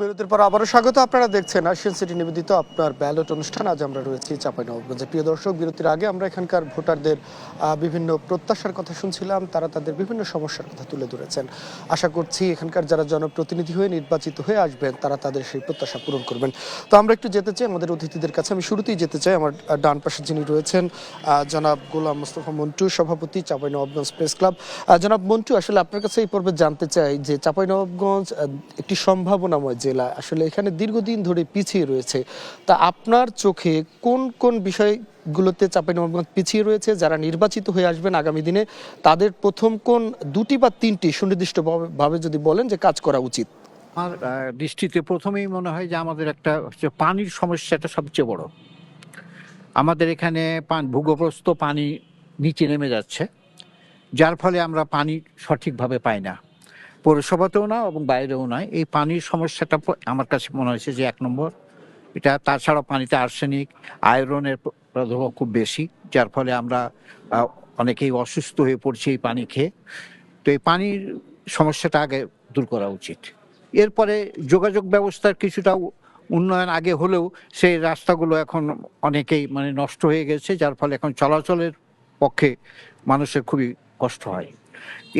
বিরতির পর আবারও স্বাগত। আপনারা দেখছেন আশিয়ান সিটি নিবেদিত আপনার ব্যালট অনুষ্ঠান। আজ আমরা রয়েছি চাঁপাইনবাবগঞ্জে। প্রিয় দর্শক, বিরতির আগে আমরা এখানকার ভোটারদের বিভিন্ন প্রত্যাশার কথা শুনছিলাম, তারা তাদের বিভিন্ন সমস্যার কথা তুলে ধরেছেন। আশা করছি এখানকার যারা জনপ্রতিনিধি হয়ে নির্বাচিত হয়ে আসবেন তারা তাদের সেই প্রত্যাশা পূরণ করবেন। তো আমরা একটু যেতে চাই আমাদের অতিথিদের কাছে। আমি শুরুতেই যেতে চাই আমার ডান পাশে যিনি রয়েছেন, জনাব গোলাম মোস্তফা মন্টু, সভাপতি চাঁপাইনবাবগঞ্জ প্রেস ক্লাব। জনাব মন্টু, আসলে আপনার কাছে এই পর্বে জানতে চাই যে চাঁপাইনবাবগঞ্জ একটি সম্ভাবনাময় জেলা, আসলে এখানে দীর্ঘদিন ধরে পিছিয়ে রয়েছে। তা আপনার চোখে কোন কোন বিষয়গুলোতে চাঁপাইনবাবগঞ্জ পিছিয়ে রয়েছে? যারা নির্বাচিত হয়ে আসবেন আগামী দিনে তাদের প্রথম কোন দুটি বা তিনটি সুনির্দিষ্টভাবে যদি বলেন যে কাজ করা উচিত? আমার দৃষ্টিতে প্রথমেই মনে হয় যে আমাদের একটা হচ্ছে পানির সমস্যাটা সবচেয়ে বড়। আমাদের এখানে ভূগর্ভস্থ পানি নিচে নেমে যাচ্ছে, যার ফলে আমরা পানি সঠিকভাবে পাই না, পৌরসভাতেও না এবং বাইরেও নয়। এই পানির সমস্যাটা আমার কাছে মনে হয়েছে যে 1 নম্বর এটা। তাছাড়াও পানিতে আর্সেনিক, আয়রনের প্রাদুর্ভাব খুব বেশি, যার ফলে আমরা অনেকেই অসুস্থ হয়ে পড়ছি এই পানি খেয়ে। তো এই পানির সমস্যাটা আগে দূর করা উচিত। এরপরে যোগাযোগ ব্যবস্থার কিছুটা উন্নয়ন আগে হলেও সেই রাস্তাগুলো এখন অনেকেই মানে নষ্ট হয়ে গেছে, যার ফলে এখন চলাচলের পক্ষে মানুষের খুবই কষ্ট হয়।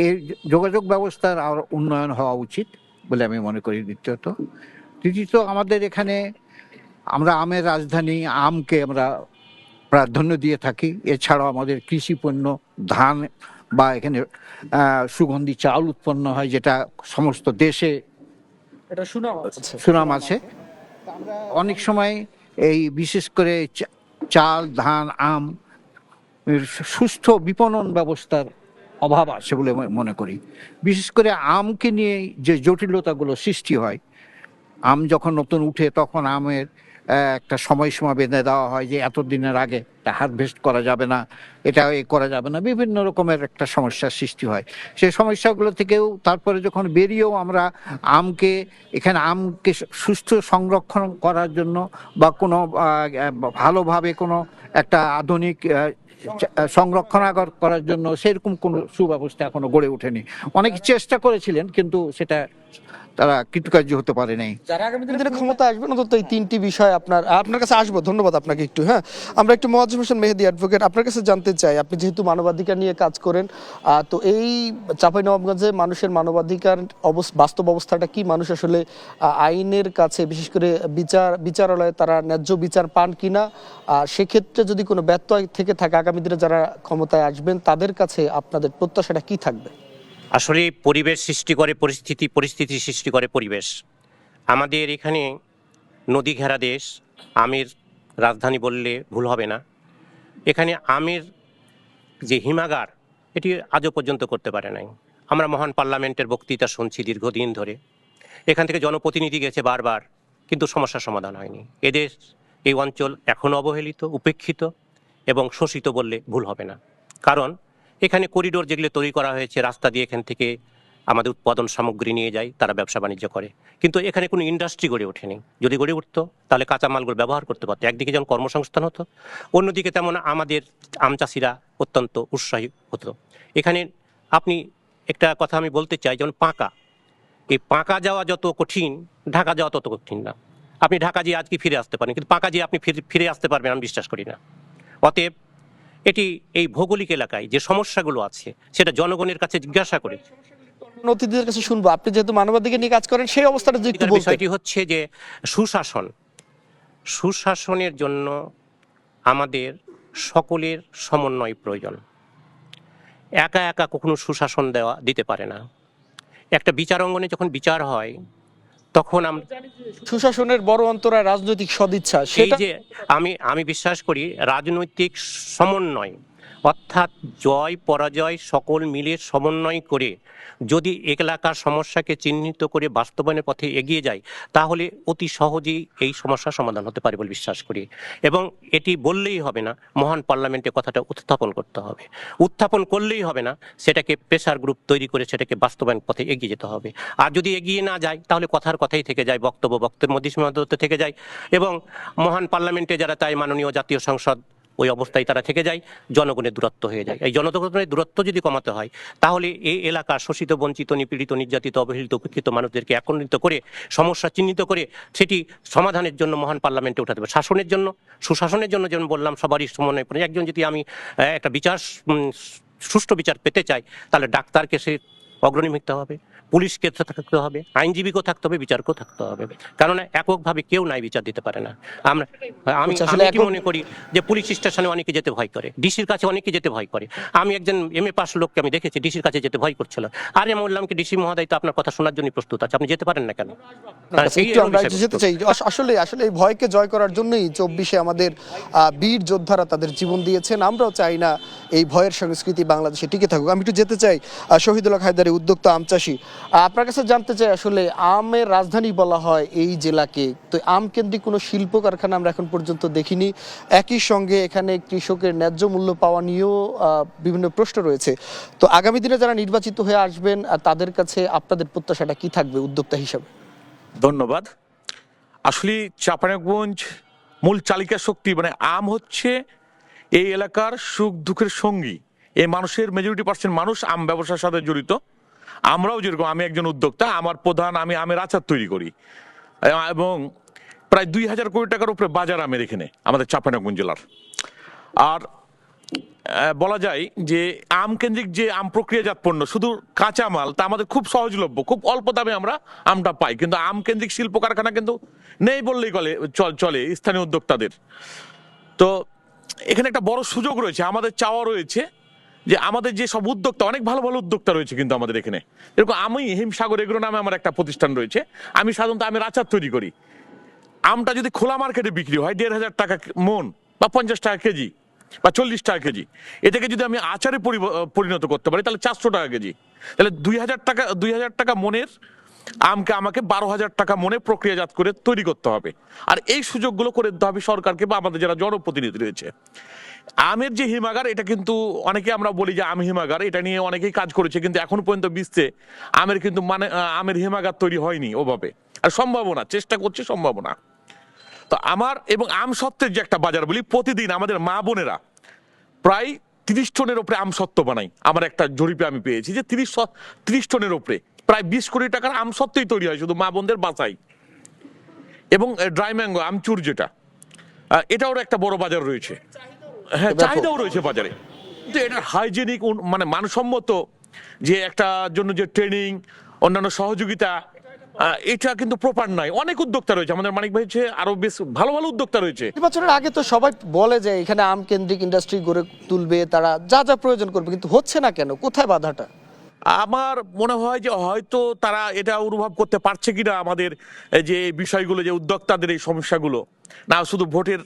এই যোগাযোগ ব্যবস্থার আর উন্নয়ন হওয়া উচিত বলে আমি মনে করি। তৃতীয়ত আমাদের এখানে আমরা আমের রাজধানী, আমকে আমরা প্রাধান্য দিয়ে থাকি। এছাড়াও আমাদের কৃষি পণ্য, ধান বা এখানে সুগন্ধি চাউল উৎপন্ন হয়, যেটা সমস্ত দেশে সুনাম আছে। অনেক সময় এই বিশেষ করে চাল, ধান, আম সুষ্ঠু বিপণন ব্যবস্থার অভাব আছে বলে মনে করি। বিশেষ করে আমকে নিয়ে যে জটিলতাগুলো সৃষ্টি হয়, আম যখন নতুন উঠে তখন আমের একটা সময়সীমা বেঁধে দেওয়া হয় যে এতদিনের আগে এটা হারভেস্ট করা যাবে না, এটা করা যাবে না, বিভিন্ন রকমের একটা সমস্যার সৃষ্টি হয়। সেই সমস্যাগুলো থেকেও তারপরে যখন বেরিয়েও আমরা আমকে সুষ্ঠু সংরক্ষণ করার জন্য বা কোনো ভালোভাবে কোনো একটা আধুনিক সংরক্ষণাগার করার জন্য সেরকম কোনো সুব্যবস্থা এখনো গড়ে ওঠেনি। অনেক চেষ্টা করেছিলেন কিন্তু সেটা তারা কৃতকার্য হতে পারে নাই। যারা আগামী দিনে ক্ষমতা আসবেন অন্তত এই তিনটি বিষয় আপনার কাছে আসবো। ধন্যবাদ আপনাকে। একটু আমরা একটু মোয়াজ্জেম হোসেন মেহেদী অ্যাডভোকেট, আপনার কাছে জানতে চাই, আপনি যেহেতু মানবাধিকার নিয়ে কাজ করেন, তো এই চাঁপাইনবাবগঞ্জে মানুষের মানবাধিকার বাস্তব অবস্থাটা কি? মানুষ আসলে আইনের কাছে, বিশেষ করে বিচারালয়ে তারা ন্যায্য বিচার পান কিনা? সেক্ষেত্রে যদি কোনো ব্যত্যয় থেকে থাকে আগামী দিনে যারা ক্ষমতায় আসবেন তাদের কাছে আপনাদের প্রত্যাশাটা কি থাকবে? আসলে পরিবেশ সৃষ্টি করে পরিস্থিতি সৃষ্টি করে পরিবেশ। আমাদের এখানে নদী ঘেরা দেশ, আমের রাজধানী বললে ভুল হবে না। এখানে আমের যে হিমাগার এটি আজও পর্যন্ত করতে পারে নাই। আমরা মহান পার্লামেন্টের বক্তৃতা শুনছি দীর্ঘদিন ধরে, এখান থেকে জনপ্রতিনিধি গেছে বারবার, কিন্তু সমস্যার সমাধান হয়নি। এদেশ, এই অঞ্চল এখনও অবহেলিত, উপেক্ষিত এবং শোষিত বললে ভুল হবে না। কারণ এখানে করিডোর যেগুলো তৈরি করা হয়েছে, রাস্তা দিয়ে এখান থেকে আমাদের উৎপাদন সামগ্রী নিয়ে যায়, তারা ব্যবসা বাণিজ্য করে, কিন্তু এখানে কোনো ইন্ডাস্ট্রি গড়ে ওঠেনি। যদি গড়ে উঠতো তাহলে কাঁচামালগুলো ব্যবহার করতে পারতো, একদিকে যেমন কর্মসংস্থান হতো, অন্যদিকে তেমন আমাদের আম চাষিরা অত্যন্ত উৎসাহী হতো। এখানে আপনি একটা কথা আমি বলতে চাই, যেমন পাঁকা, এই পাঁকা যাওয়া যত কঠিন, ঢাকা যাওয়া তত কঠিন না। আপনি ঢাকা যেয়ে আজকে ফিরে আসতে পারেন, কিন্তু পাঁকা যেয়ে আপনি ফিরে আসতে পারবেন আমি বিশ্বাস করি না। অতএব এটি এই ভৌগোলিক এলাকায় যে সমস্যাগুলো আছে সেটা জনগণের কাছে জিজ্ঞাসা করে অতিথিদের কাছে শুনবো। আপনি যেহেতু মানবাধিকার নিয়ে কাজ করেন, সেই অবস্থাটা যদি একটু বলতেন। বিষয়টি হচ্ছে যে সুশাসনের জন্য আমাদের সকলের সমন্বয় প্রয়োজন। একা একা কখনো সুশাসন দিতে পারে না। একটা বিচার অঙ্গনে যখন বিচার হয় তখন সুশাসনের বড় অন্তরায় রাজনৈতিক সদিচ্ছা। এই যে আমি বিশ্বাস করি রাজনৈতিক সমন্বয়, অর্থাৎ জয় পরাজয় সকল মিলে সমন্বয় করে যদি এলাকার সমস্যাকে চিহ্নিত করে বাস্তবায়নের পথে এগিয়ে যায়, তাহলে অতি সহজেই এই সমস্যার সমাধান হতে পারে বলে বিশ্বাস করি। এবং এটি বললেই হবে না, মহান পার্লামেন্টে কথাটা উত্থাপন করতে হবে। উত্থাপন করলেই হবে না, সেটাকে প্রেসার গ্রুপ তৈরি করে সেটাকে বাস্তবায়ন পথে এগিয়ে যেতে হবে। আর যদি এগিয়ে না যায় তাহলে কথার কথাই থেকে যায়, বক্তব্যের মধ্যে সীমাবদ্ধ থেকে যায়, এবং মহান পার্লামেন্টে যারা তাই মাননীয় জাতীয় সংসদ ওই অবস্থায় তারা থেকে যায়, জনগণের দূরত্ব হয়ে যায়। এই জনগণের দূরত্ব যদি কমাতে হয় তাহলে এই এলাকার শোষিত, বঞ্চিত, নিপীড়িত, নির্যাতিত, অবহেলিত, উপেক্ষিত মানুষদেরকে একত্রিত করে সমস্যা চিহ্নিত করে সেটি সমাধানের জন্য মহান পার্লামেন্টে উঠাতে হবে। শাসনের জন্য, সুশাসনের জন্য যেমন বললাম সবারই সমন্বয় করে, একজন যদি আমি একটা সুষ্ঠু বিচার পেতে চাই তাহলে ডাক্তারকে সে অগ্রণী থাকতে হবে, পুলিশকে থাকতে হবে, আইনজীবীকেও থাকতে হবে, বিচারকেও থাকতে হবে। কারণ এককভাবে কেউ নাই বিচার দিতে পারে না। আমি মনে করি যে পুলিশ স্টেশনে অনেকে যেতে ভয় করে, ডিসির কাছে অনেকে যেতে ভয় করে। আমি একজন MA পাস লোককে আমি দেখেছি ডিসির কাছে যেতে ভয় করছিল। আর আমি বললাম কি ডিসি মহোদয় তো আপনার কথা শোনার জন্য প্রস্তুত আছে, আপনি যেতে পারেন না কেন? আসলে এই ভয়কে জয় করার জন্যই 24-এ আমাদের বীর যোদ্ধারা তাদের জীবন দিয়েছেন। আমরাও চাই না এই ভয়ের সংস্কৃতি বাংলাদেশে টিকে থাকুক। আমি একটু যেতে চাই শহীদুল্লাহ হায়দারি, উদ্যোক্তা আম চাষী, আপনার কাছে জানতে চাই, আসলে আমের রাজধানী বলা হয় এই জেলাকে, তো আম কেন্দ্রিক কোনো শিল্প কারখানা আমরা এখন পর্যন্ত দেখিনি। একই সঙ্গে এখানে কৃষকের ন্যায্য মূল্য পাওয়া নিয়েও বিভিন্ন প্রশ্ন রয়েছে। তো আগামী দিনে যারা নির্বাচিত হয়ে আসবেন তাদের কাছে আপনাদের প্রত্যাশাটা কি থাকবে উদ্যোক্তা হিসাবে? ধন্যবাদ। আসলে চাঁপাইনবাবগঞ্জ মূল চালিকা শক্তি, মানে আম হচ্ছে এই এলাকার সুখ দুঃখের সঙ্গী। এই মানুষের মেজরিটি পার্সেন্ট মানুষ আম ব্যবসার সাথে জড়িত। আমরাও যেরকম, আমি একজন উদ্যোক্তা, আমার প্রধান, আমি আমের আচার তৈরি করি, এবং প্রায় 2000 কোটি টাকার উপরে বাজার আমের এখানে আমাদের চাঁপাইনবাবগঞ্জ জেলার। আর বলা যায় যে আম কেন্দ্রিক যে আম প্রক্রিয়াজাত পণ্য, শুধু কাঁচা মাল, তা আমাদের খুব সহজলভ্য, খুব অল্প দামে আমরা আমটা পাই। কিন্তু আম কেন্দ্রিক শিল্প কারখানা কিন্তু নেই বললেই চলে স্থানীয় উদ্যোক্তাদের। তো এখানে একটা বড় সুযোগ রয়েছে, আমাদের চাওয়া রয়েছে যে আমাদের যে সব উদ্যোক্তা, অনেক ভালো ভালো উদ্যোক্তা রয়েছে কিন্তু আমাদের এখানে। এরকম আমি হিমসাগর এগুলো নামে আমার একটা প্রতিষ্ঠান রয়েছে। আমি সাধারণত আমের আচার তৈরি করি। আমটা যদি খোলা মার্কেটে বিক্রি হয় 1500 টাকা মন বা 50 টাকা কেজি বা 40 টাকা কেজি, এটাকে যদি আমি আচারে পরিণত করতে পারি তাহলে 400 টাকা কেজি, তাহলে 2000 টাকা মনের আমকে আমাকে 12,000 টাকা মনে প্রক্রিয়াজাত করে তৈরি করতে হবে। আর এই সুযোগগুলো করে দিতে হবে সরকারকে বা আমাদের যারা জনপ্রতিনিধি রয়েছে। আমের যে হিমাগার, এটা কিন্তু অনেকে আমরা বলি যে আম হিমাগার, এটা নিয়ে অনেকেই কাজ করেছে, কিন্তু এখন পর্যন্ত বিশ্বে আমের কিন্তু আমের হিমাগার তৈরি হয়নি ওভাবে। আর সম্ভাবনা, চেষ্টা করছে, সম্ভাবনা। তো আমার এবং আম সত্ত্বের যে একটা বাজার বলি, প্রতিদিন আমাদের মা বোনেরা প্রায় 30 টনের উপরে আম সত্ত্ব বানাই। আমার একটা জরিপে আমি পেয়েছি যে 30 টনের উপরে প্রায় 20 কোটি টাকার আম সত্ত্বই তৈরি হয় শুধু মা বোনদের বাসায়। এবং ড্রাই ম্যাঙ্গো, আমচুর যেটা, এটাও একটা বড় বাজার রয়েছে। হ্যাঁ, চাহিদাও রয়েছে বাজারে। কিন্তু এটা হাইজেনিক, মানে মানসম্মত যে একটা জন্য যে ট্রেনিং, অন্যান্য সহযোগিতা, এটা কিন্তু প্রপার নাই। অনেক উদ্যোক্তা রয়েছে আমাদের, মানিক ভাই হচ্ছে আরো বেশ ভালো ভালো উদ্যোক্তা রয়েছে। নির্বাচনের আগে তো সবাই বলে যে এখানে আম কেন্দ্রিক ইন্ডাস্ট্রি গড়ে তুলবে, তারা যা যা প্রয়োজন করবে, কিন্তু হচ্ছে না কেন? কোথায় বাধাটা? আমার মনে হয় যে হয়তো তারা এটা অনুভব করতে পারছে কিনা আমাদের যে বিষয়গুলো, যে উদ্যোক্তাদের এই সমস্যাগুলো, না শুধু ভোটের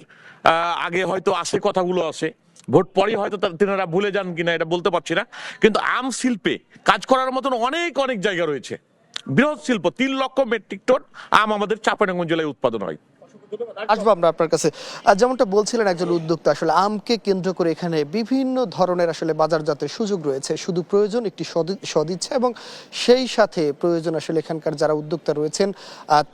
আগে হয়তো আসে কথাগুলো আসে, ভোট পরে হয়তো তেনারা ভুলে যান কিনা এটা বলতে পারছি না। কিন্তু আম শিল্পে কাজ করার মতন অনেক অনেক জায়গা রয়েছে। বৃহৎ শিল্প 3 লক্ষ মেট্রিক টন আম আমাদের চাঁপাইনবাবগঞ্জ জেলায় উৎপাদন হয়। আসবো আমরা আপনার কাছে। যেমনটা বলছিলেন একজন উদ্যোক্তা, আসলে আমকে কেন্দ্র করে এখানে বিভিন্ন ধরনের আসলে বাজারজাতের সুযোগ রয়েছে, শুধু প্রয়োজন একটি সদিচ্ছা এবং সেই সাথে প্রয়োজন আসলে এখানকার যারা উদ্যোক্তা রয়েছেন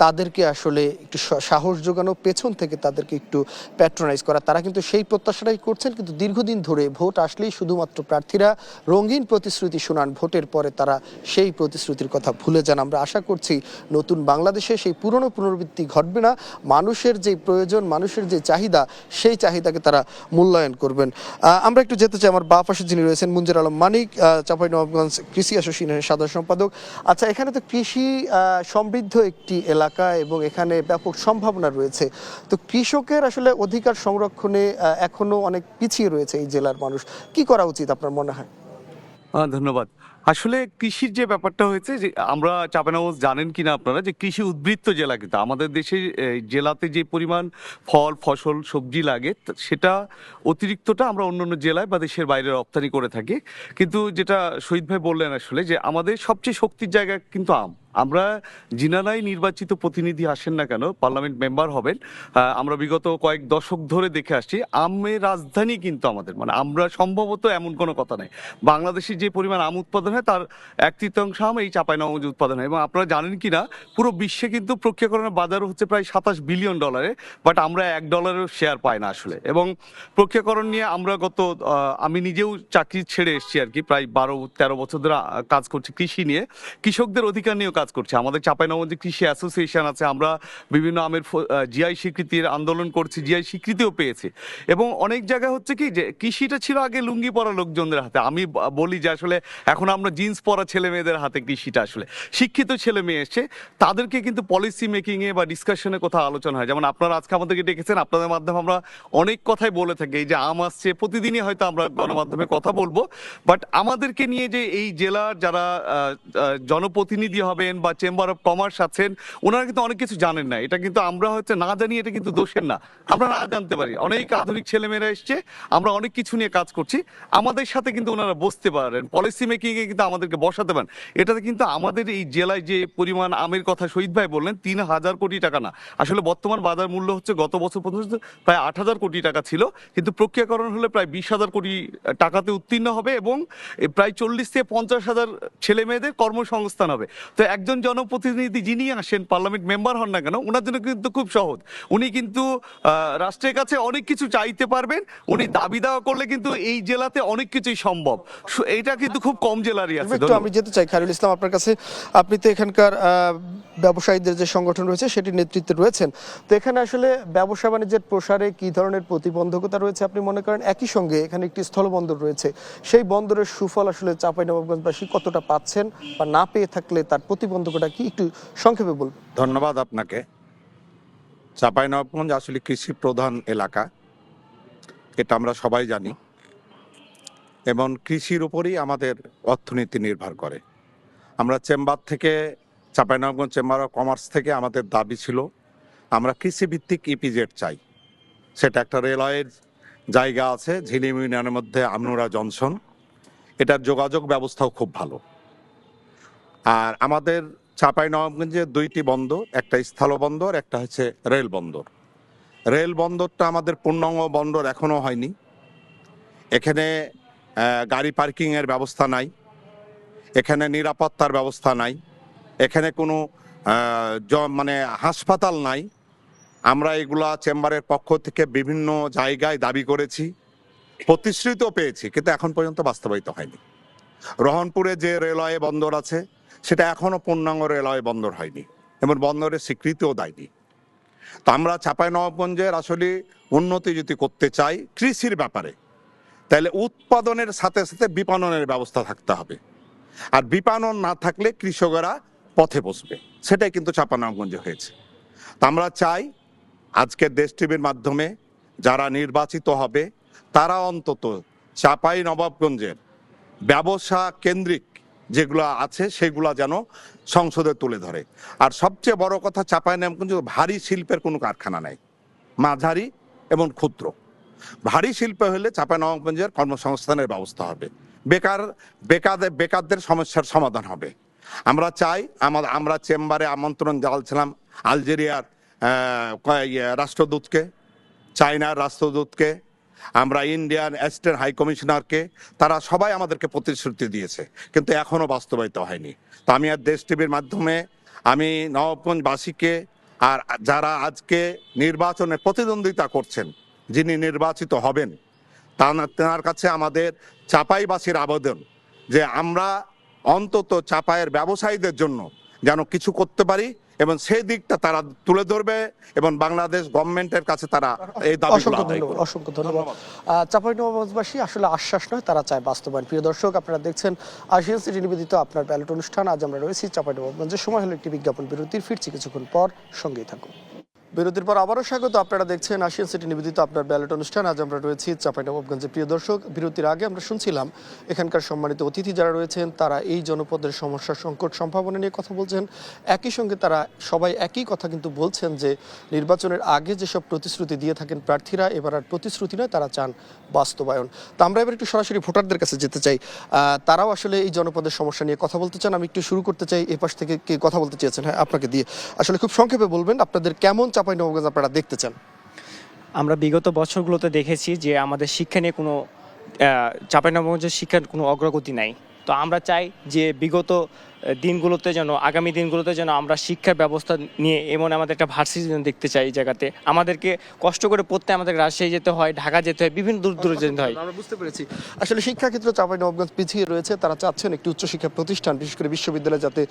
তাদেরকে আসলে একটু সাহস যোগানো, পেছন থেকে তাদেরকে একটু প্যাট্রোনাইজ করা। তারা কিন্তু সেই প্রত্যাশাটাই করছেন, কিন্তু দীর্ঘদিন ধরে ভোট আসলেই শুধুমাত্র প্রার্থীরা রঙিন প্রতিশ্রুতি শোনান, ভোটের পরে তারা সেই প্রতিশ্রুতির কথা ভুলে যান। আমরা আশা করছি নতুন বাংলাদেশে সেই পুরনো পুনরাবৃত্তি ঘটবে না, মানুষের যে প্রয়োজন, মানুষের যে চাহিদা, সেই চাহিদাকে তারা মূল্যায়ন করবেন। আমরা একটু যেতে চাই আমার বাঁ পাশে যিনি রয়েছেন, মুঞ্জের আলম মানিক, চাঁপাইনবাবগঞ্জ কৃষি অ্যাসোসিয়েশনের সাধারণ সম্পাদক। আচ্ছা, এখানে তো কৃষি সমৃদ্ধ একটি এলাকা এবং এখানে ব্যাপক সম্ভাবনা রয়েছে, তো কৃষকের আসলে অধিকার সংরক্ষণে এখনো অনেক পিছিয়ে রয়েছে এই জেলার মানুষ। কি করা উচিত আপনার মনে হয়? ধন্যবাদ। আসলে কৃষির যে ব্যাপারটা হয়েছে, যে আমরা চাঁপাইনবাবগঞ্জ জানেন কিনা আপনারা, যে কৃষি উদ্বৃত্ত জেলা, কিন্তু আমাদের দেশে জেলাতে যে পরিমাণ ফল ফসল সবজি লাগে সেটা অতিরিক্তটা আমরা অন্যান্য জেলায় বা দেশের বাইরে রপ্তানি করে থাকি। কিন্তু যেটা শহীদ ভাই বললেন আসলে, যে আমাদের সবচেয়ে শক্তির জায়গা কিন্তু আম। আমরা যিনারাই নির্বাচিত প্রতিনিধি আসেন না কেন, পার্লামেন্ট মেম্বার হবেন, আমরা বিগত কয়েক দশক ধরে দেখে আসছি আমের রাজধানী কিন্তু আমাদের, মানে আমরা সম্ভবত এমন কোনো কথা নাই, বাংলাদেশে যে পরিমাণ আম উৎপাদন হয় তার 1/3 আম এই চাঁপাইনবাবগঞ্জে উৎপাদন হয়। এবং আপনারা জানেন কিনা, পুরো বিশ্বে কিন্তু প্রক্রিয়াকরণের বাজার হচ্ছে প্রায় $27 বিলিয়ন, বাট আমরা $1 শেয়ার পাই না আসলে। এবং প্রক্রিয়াকরণ নিয়ে আমরা আমি নিজেও চাকরি ছেড়ে এসেছি আর কি, প্রায় 12-13 বছর ধরে কাজ করছি কৃষি নিয়ে, কৃষকদের অধিকার নিয়েও কাজ করছে। আমাদের চাঁপাইনবাবগঞ্জে কৃষি অ্যাসোসিয়েশন আছে, আমরা বিভিন্ন আমের জিআই স্বীকৃতির আন্দোলন করছি, জিআই স্বীকৃতিও পেয়েছি। এবং অনেক জায়গায় হচ্ছে কি, যে কৃষিটা ছিল আগে লুঙ্গি পরা লোকজনদের হাতে। আমি বলি যে আসলে এখন আমরা জিন্স পরা ছেলে মেয়েদের হাতে কৃষিটা, আসলে শিক্ষিত ছেলে মেয়ে এসছে, তাদেরকে কিন্তু পলিসি মেকিংয়ে বা ডিসকাশনে কোথাও আলোচনা হয়। যেমন আপনারা আজকে আমাদেরকে ডেকেছেন, আপনাদের মাধ্যমে আমরা অনেক কথাই বলে থাকি, এই যে আম আসছে প্রতিদিনই হয়তো আমরা গণমাধ্যমে কথা বলবো, বাট আমাদেরকে নিয়ে যে এই জেলার যারা জনপ্রতিনিধি হবেন বা চেম্বার অফ কমার্স আছেন, ওনারা কিন্তু অনেক কিছু জানেন না। এটা কিন্তু আমরা হয়তো না জানি, এটা কিন্তু দোষের না, আমরা না জানতে পারি। অনেক আধুনিক ছেলেমেয়েরা এসছে, আমরা অনেক কিছু নিয়ে কাজ করছি, আমাদের সাথে কিন্তু ওনারা বসতে পারেন, পলিসি মেকিংয়ে কিন্তু আমাদেরকে বসাতে পারেন। এটাতে কিন্তু আমাদের এই জেলায় যে পরিমাণ আমের কথা শহীদ ভাই বললেন, 3000 কোটি টাকা না, আসলে বর্তমান বাজার মূল্য হচ্ছে গত বছর পর্যন্ত প্রায় 8000 কোটি টাকা ছিল, কিন্তু প্রক্রিয়াকরণ হলে প্রায় 20,000 কোটি টাকাতে উত্তীর্ণ হবে এবং প্রায় 40 থেকে 50,000 ছেলে মেয়েদের কর্মসংস্থান হবে। তো একজন জনপ্রতিনিধি যিনি আসেন, পার্লামেন্ট মেম্বার হন না কেন, ওনার জন্য কিন্তু খুব সহজ, উনি কিন্তু রাষ্ট্রের কাছে অনেক কিছু চাইতে পারবেন, উনি দাবি দেওয়া করলে কিন্তু এই জেলাতে অনেক কিছুই সম্ভব। এটা কিন্তু খুব কম জেলারই আছে। একটু আমি যেতে চাই খায়রুল ইসলাম আপনার কাছে, আপনি তো এখানকার ব্যবসায়ীদের যে সংগঠন রয়েছে সেটির নেতৃত্বে রয়েছেন, তো এখানে আসলে ব্যবসা বাণিজ্যের প্রসারে কি ধরনের প্রতিবন্ধকতা রয়েছে আপনি মনে করেন? একই সঙ্গে এখানে একটি স্থলবন্দর রয়েছে, সেই বন্দরের সুফল আসলে চাঁপাইনবাবগঞ্জবাসী কতটা পাচ্ছেন, বা না পেয়ে থাকলে তার প্রতিবন্ধকতা কি, একটু সংক্ষেপে বলবেন। ধন্যবাদ আপনাকে। চাঁপাইনবাবগঞ্জ আসলে কৃষি প্রধান এলাকা, এটা আমরা সবাই জানি, এবং কৃষির উপরই আমাদের অর্থনীতি নির্ভর করে। আমরা চেম্বার থেকে, চাঁপাইনবাবগঞ্জ চেম্বার অফ কমার্স থেকে আমাদের দাবি ছিল আমরা কৃষিভিত্তিক ইপিজেড চাই। সেটা একটা রেলওয়ের জায়গা আছে ঝিলিম ইউনিয়নের মধ্যে, আমনুরা জংশন, এটার যোগাযোগ ব্যবস্থাও খুব ভালো। আর আমাদের চাঁপাইনবাবগঞ্জে 2টি বন্দর, একটা স্থল বন্দর, একটা হচ্ছে রেল বন্দর। রেল বন্দরটা আমাদের পূর্ণাঙ্গ বন্দর এখনো হয়নি। এখানে গাড়ি পার্কিংয়ের ব্যবস্থা নাই, এখানে নিরাপত্তার ব্যবস্থা নাই, এখানে কোনো মানে হাসপাতাল নাই। আমরা এগুলা চেম্বারের পক্ষ থেকে বিভিন্ন জায়গায় দাবি করেছি, প্রতিশ্রুতিও পেয়েছি, কিন্তু এখন পর্যন্ত বাস্তবায়িত হয়নি। রহনপুরে যে রেলওয়ে বন্দর আছে সেটা এখনো পূর্ণাঙ্গ রেলওয়ে বন্দর হয়নি এবং বন্দরের স্বীকৃতিও দেয়নি। তো আমরা চাঁপাইনবাবগঞ্জের আসলে উন্নতি যদি করতে চাই কৃষির ব্যাপারে, তাহলে উৎপাদনের সাথে সাথে বিপণনের ব্যবস্থা থাকতে হবে, আর বিপণন না থাকলে কৃষকেরা পথে বসবে। সেটাই কিন্তু চাঁপাইনবাবগঞ্জে হয়েছে। তো আমরা চাই আজকের দেশ টিভির মাধ্যমে যারা নির্বাচিত হবে তারা অন্তত চাঁপাইনবাবগঞ্জের ব্যবসা কেন্দ্রিক যেগুলো আছে সেগুলো যেন সংসদে তুলে ধরে। আর সবচেয়ে বড় কথা, চাঁপাইনবাবগঞ্জে ভারী শিল্পের কোনো কারখানা নেই, মাঝারি এবং ক্ষুদ্র। ভারী শিল্প হলে চাঁপাইনবাবগঞ্জের কর্মসংস্থানের ব্যবস্থা হবে, বেকারদের সমস্যার সমাধান হবে। আমরা চাই আমরা চেম্বারে আমন্ত্রণ জানাচ্ছিলাম আলজেরিয়ার রাষ্ট্রদূতকে, চায়নার রাষ্ট্রদূতকে, আমরা ইন্ডিয়ান অ্যাসিস্ট্যান্ট হাই কমিশনারকে, তারা সবাই আমাদেরকে প্রতিশ্রুতি দিয়েছে, কিন্তু এখনও বাস্তবায়িত হয়নি। তো আমি আর দেশ টিভির মাধ্যমে আমি নবাবগঞ্জবাসীকে আর যারা আজকে নির্বাচনে প্রতিদ্বন্দ্বিতা করছেন, যিনি নির্বাচিত হবেন, তার কাছে আমাদের চাপাইবাসীর আবেদন যে আমরা অন্তত চাপাইয়ের ব্যবসায়ীদের জন্য যেন কিছু করতে পারি, এবং সেই দিকটা তারা তুলে ধরবে এবং বাংলাদেশ গভর্নমেন্টের কাছে তারা এই দাবিগুলো আদায় করবে। অসংখ্য ধন্যবাদ। চাঁপাইনবাবগঞ্জবাসী আসলে আশ্বাস নয়, তারা চায় বাস্তবায়ন। প্রিয় দর্শক, আপনারা দেখছেন আশিয়ান সিটি নিবেদিত আপনার ব্যালট অনুষ্ঠান। আজ আমরা রয়েছি চাঁপাইনবাবগঞ্জের। সময় হলো একটি বিজ্ঞাপন বিরতির, ফিরছি কিছুক্ষণ পর, সঙ্গেই থাকুন। বিরতির পর আবারও স্বাগত। আপনারা দেখছেন আশিয়ান সিটি নিবেদিত আপনার ব্যালট অনুষ্ঠান। আজ আমরা রয়েছি চাঁপাইনবাবগঞ্জে। প্রিয় দর্শক, বিরতির আগে আমরা শুনছিলাম এখানকার সম্মানিত অতিথি যারা রয়েছেন তারা এই জনপদের সমস্যা, সংকট, সম্ভাবনা নিয়ে কথা বলছেন। একই সঙ্গে তারা সবাই একই কথা কিন্তু বলছেন যে নির্বাচনের আগে যেসব প্রতিশ্রুতি দিয়ে থাকেন প্রার্থীরা, এবার আর প্রতিশ্রুতি নয়, তারা চান বাস্তবায়ন। তো আমরা এবার একটু সরাসরি ভোটারদের কাছে যেতে চাই। তারাও আসলে এই জনপদের সমস্যা নিয়ে কথা বলতে চান। আমি একটু শুরু করতে চাই এ পাশ থেকে, কে কথা বলতে চেয়েছেন? হ্যাঁ, আপনাকে দিয়ে। আসলে খুব সংক্ষেপে বলবেন আপনাদের কেমন চাঁপাইনবাবগঞ্জ আপনারা দেখতে চান? আমরা বিগত বছরগুলোতে দেখেছি যে আমাদের শিক্ষা নিয়ে কোনো চাঁপাইনবাবগঞ্জের শিক্ষার কোনো অগ্রগতি নাই। তো আমরা চাই যে বিগত দিনগুলোতে যেন, আগামী দিনগুলোতে যেন আমরা শিক্ষা ব্যবস্থা নিয়ে এমন আমাদের একটা ভার্সিটি দেখতে চাই। এই জায়গাতে আমাদেরকে কষ্ট করে পড়তে আমাদের রাজশাহী যেতে হয়, ঢাকা যেতে হয়, বিভিন্ন দূর দূরে যেতে হয়। আমরা বুঝতে পেরেছি আসলে শিক্ষাক্ষেত্রে চাঁপাইনবাবগঞ্জ পিছিয়ে রয়েছে। তারা চাচ্ছেন একটি উচ্চশিক্ষা প্রতিষ্ঠান, বিশেষ করে বিশ্ববিদ্যালয় যাতে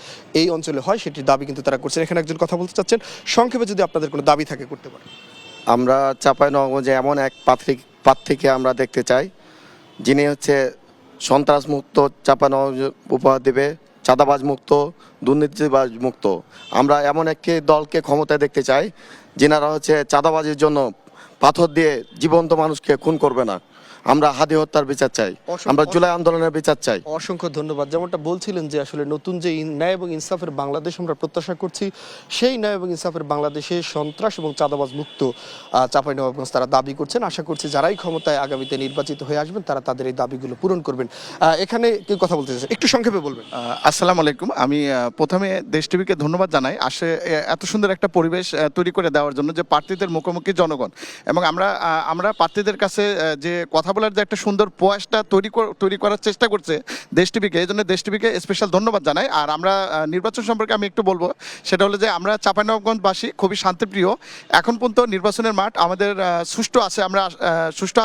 এই অঞ্চলে হয়, সেটির দাবি কিন্তু তারা করছেন। এখানে একজন কথা বলতে চাচ্ছেন, সংক্ষেপে যদি আপনাদের কোনো দাবি থাকে করতে পারেন। আমরা চাঁপাইনবাবগঞ্জে এমন এক প্রার্থীকে আমরা দেখতে চাই যিনি হচ্ছে সন্ত্রাস মুক্ত চাঁপাইনবাবগঞ্জ উপহার দেবে, চাঁদাবাজ মুক্ত, দুর্নীতিবাজ মুক্ত। আমরা এমন একটি দলকে ক্ষমতায় দেখতে চাই যিনারা হচ্ছে চাঁদাবাজির জন্য পাথর দিয়ে জীবন্ত মানুষকে খুন করবে না। আমরা হাদি হত্যার বিচার চাই, আমরা জুলাই আন্দোলনের বিচার চাই। অসংখ্য ধন্যবাদ। যেমনটা বলছিলেন যে আসলে নতুন যে ন্যায় এবং ইনসাফের বাংলাদেশ আমরা প্রত্যাশা করছি, সেই ন্যায় এবং ইনসাফের বাংলাদেশে সন্ত্রাস এবং চাঁদাবাজ মুক্ত চাঁপাইনবাবগঞ্জ তারা দাবি করছেন। আশা করছি যারাই ক্ষমতায় আগামীতে নির্বাচিত হয়ে আসবেন তারা তাদের এই দাবিগুলো পূরণ করবেন। এখানে কেউ কথা বলতে চাইছেন, একটু সংক্ষেপে বলবেন। আসসালামু আলাইকুম। আমি প্রথমে দেশ টিভিকে ধন্যবাদ জানাই এত সুন্দর একটা পরিবেশ তৈরি করে দেওয়ার জন্য, যে প্রার্থীদের মুখোমুখি জনগণ, এবং আমরা প্রার্থীদের কাছে যে কথা বলার যে একটা সুন্দর প্রয়াসটা তৈরি করার চেষ্টা করছে দেশ টিভিকে, এই জন্য দেশ টিভিকে স্পেশাল ধন্যবাদ জানাই। আর আমরা নির্বাচন সম্পর্কে আমি একটু বলবো, সেটা হলো যে আমরা চাঁপাইনবাবগঞ্জবাসী খুবই শান্তিপ্রিয়। এখন পর্যন্ত নির্বাচনের মাঠ আমাদের সুষ্ঠু